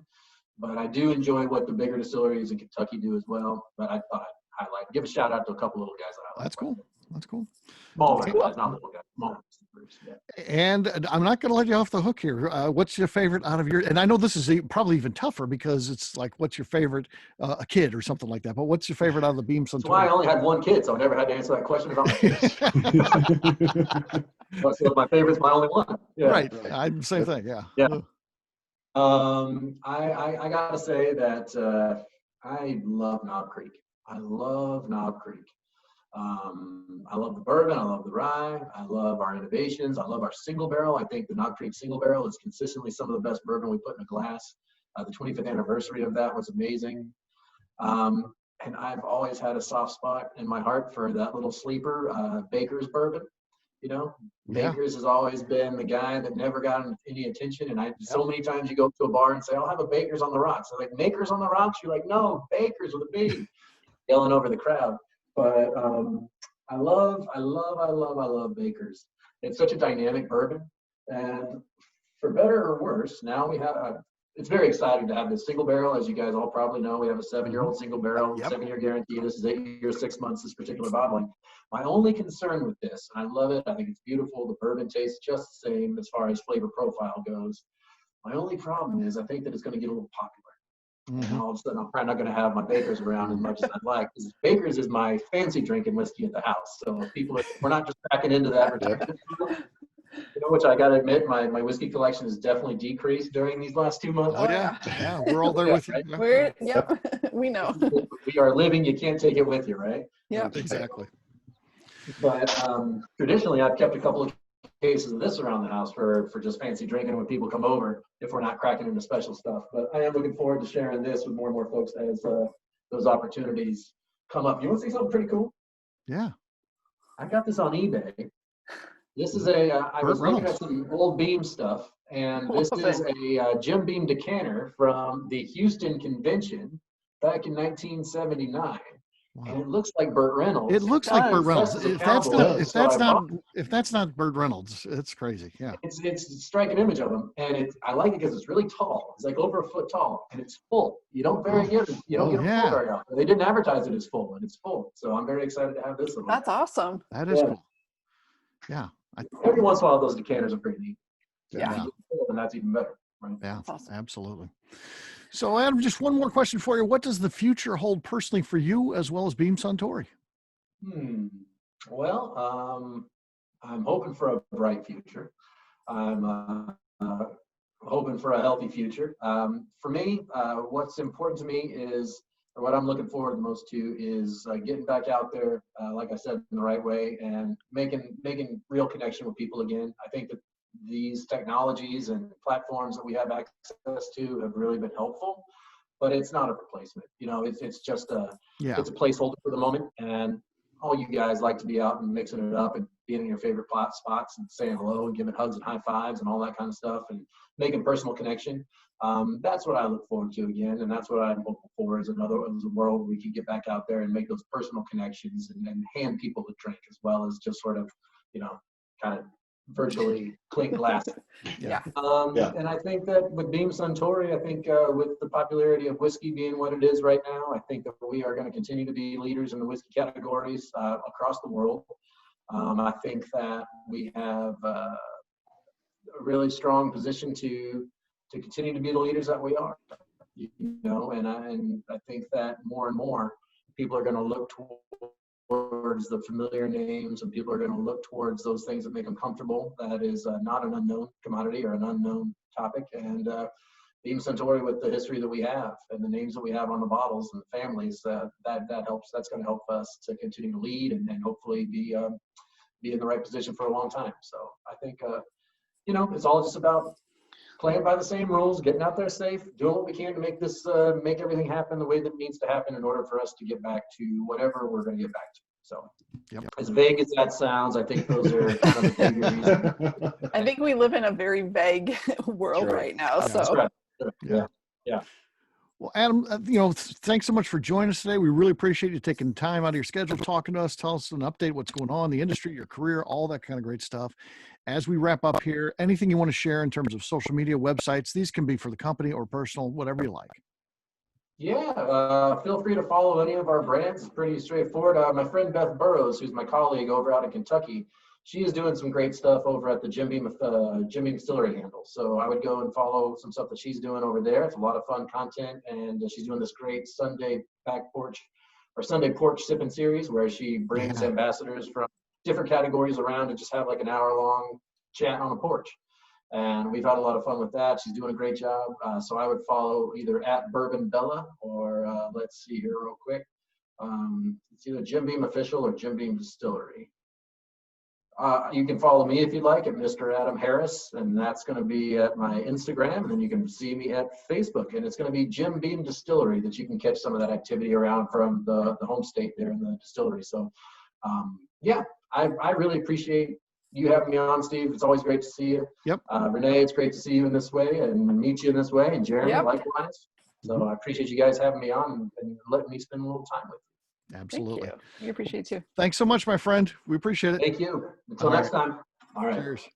but I do enjoy what the bigger distilleries in Kentucky do as well. But I thought I'd give a shout out to a couple little guys that I like. That's cool. That's cool. Smaller guys, not little guys. Smaller distilleries, yeah. And I'm not going to let you off the hook here. What's your favorite out of your? And I know this is probably even tougher because it's like, what's your favorite? A kid or something like that. But what's your favorite out of the Beam Suntory? That's why I only had one kid, so I never had to answer that question about my kids. So my favorite's my only one. Yeah. Right. I'm same thing. Yeah. Yeah. I gotta say that I love Knob Creek. I love Knob Creek. I love the bourbon. I love the rye. I love our innovations. I love our single barrel. I think the Knob Creek single barrel is consistently some of the best bourbon we put in a glass. The 25th anniversary of that was amazing. And I've always had a soft spot in my heart for that little sleeper, Baker's bourbon. Baker's has always been the guy that never got any attention. And so many times you go to a bar and say, I'll have a Baker's on the rocks. They're like, Makers on the rocks? You're like, no, Baker's with a B, yelling over the crowd. But I love Baker's. It's such a dynamic bourbon. And for better or worse, now we have, it's very exciting to have this single barrel. As you guys all probably know, we have a 7-year-old single barrel, 7-year guarantee. This is 8 years, 6 months, this particular bottling. My only concern with this, and I love it, I think it's beautiful, the bourbon tastes just the same as far as flavor profile goes. My only problem is I think that it's going to get a little popular. And all of a sudden, I'm probably not going to have my Baker's around as much as I'd like, because Baker's is my fancy drinking whiskey at the house. So if we're not just backing into the advertisement, which I got to admit, my whiskey collection has definitely decreased during these last 2 months. Oh yeah, we're all there with you. Right? We know. We are living. You can't take it with you, right? Yeah, exactly. But traditionally, I've kept a couple of cases of this around the house for just fancy drinking when people come over, if we're not cracking into special stuff. But I am looking forward to sharing this with more and more folks as those opportunities come up. You want to see something pretty cool? Yeah. I got this on eBay. This is I was looking at some old Beam stuff, and this is a Jim Beam decanter from the Houston Convention back in 1979. Wow. And it looks like Burt Reynolds. It looks like Burt Reynolds. If that's not Burt Reynolds, it's crazy. Yeah. It's a striking image of him, and I like it because it's really tall. It's like over a foot tall, and it's full. You don't get it full very often. They didn't advertise it as full, and it's full. So I'm very excited to have this. That's awesome. That is cool. Yeah. Every once in a while, those decanters are pretty neat. Yeah. And that's even better. Right? Yeah. Awesome. Absolutely. So, Adam, just one more question for you. What does the future hold personally for you as well as Beam Suntory? Well, I'm hoping for a bright future. I'm hoping for a healthy future. For me, what's important to me is, or what I'm looking forward the most to is getting back out there, like I said, in the right way and making real connection with people again. I think that these technologies and platforms that we have access to have really been helpful, but it's not a replacement. It's just it's a placeholder for the moment. And all you guys like to be out and mixing it up and being in your favorite spots and saying hello and giving hugs and high fives and all that kind of stuff and making personal connection. That's what I look forward to again. And that's what I'm hoping for is a world where we can get back out there and make those personal connections and hand people a drink as well as just sort of, kind of virtually clink glass. And I think that with Beam Suntory, I think with the popularity of whiskey being what it is right now, I think that we are going to continue to be leaders in the whiskey categories across the world. I think that we have a really strong position to continue to be the leaders that we are. And I think that more and more people are going to look towards the familiar names, and people are going to look towards those things that make them comfortable. That is not an unknown commodity or an unknown topic. And Beam Suntory, with the history that we have and the names that we have on the bottles and the families, that helps. That's going to help us to continue to lead and hopefully be in the right position for a long time. So I think it's all just about playing by the same rules, getting out there safe, doing what we can to make this, make everything happen the way that it needs to happen in order for us to get back to whatever we're going to get back to. So as vague as that sounds, I think those are kind of the key reasons. I think we live in a very vague world right now. So that's right. Yeah. Well, Adam, thanks so much for joining us today. We really appreciate you taking time out of your schedule, talking to us, tell us an update, what's going on in the industry, your career, all that kind of great stuff. As we wrap up here, anything you want to share in terms of social media, websites, these can be for the company or personal, whatever you like. Yeah, feel free to follow any of our brands. It's pretty straightforward. My friend Beth Burrows, who's my colleague over out in Kentucky, she is doing some great stuff over at the Jim Beam Distillery handle. So I would go and follow some stuff that she's doing over there. It's a lot of fun content, and she's doing this great Sunday porch sipping series where she brings ambassadors from different categories around to just have like an hour-long chat on the porch. And we've had a lot of fun with that. She's doing a great job. So I would follow either at Bourbon Bella or let's see here real quick. It's either Jim Beam Official or Jim Beam Distillery. You can follow me if you'd like at Mr. Adam Harris, and that's going to be at my Instagram. And then you can see me at Facebook, and it's going to be Jim Beam Distillery that you can catch some of that activity around from the home state there in the distillery. So I really appreciate you having me on, Steve. It's always great to see you. Yep. Renee, it's great to see you in this way and meet you in this way, and Jeremy, likewise. So I appreciate you guys having me on and letting me spend a little time with you. Absolutely. Thank you. We appreciate you. Thanks so much, my friend. We appreciate it. Thank you. Until next time. All right. Cheers.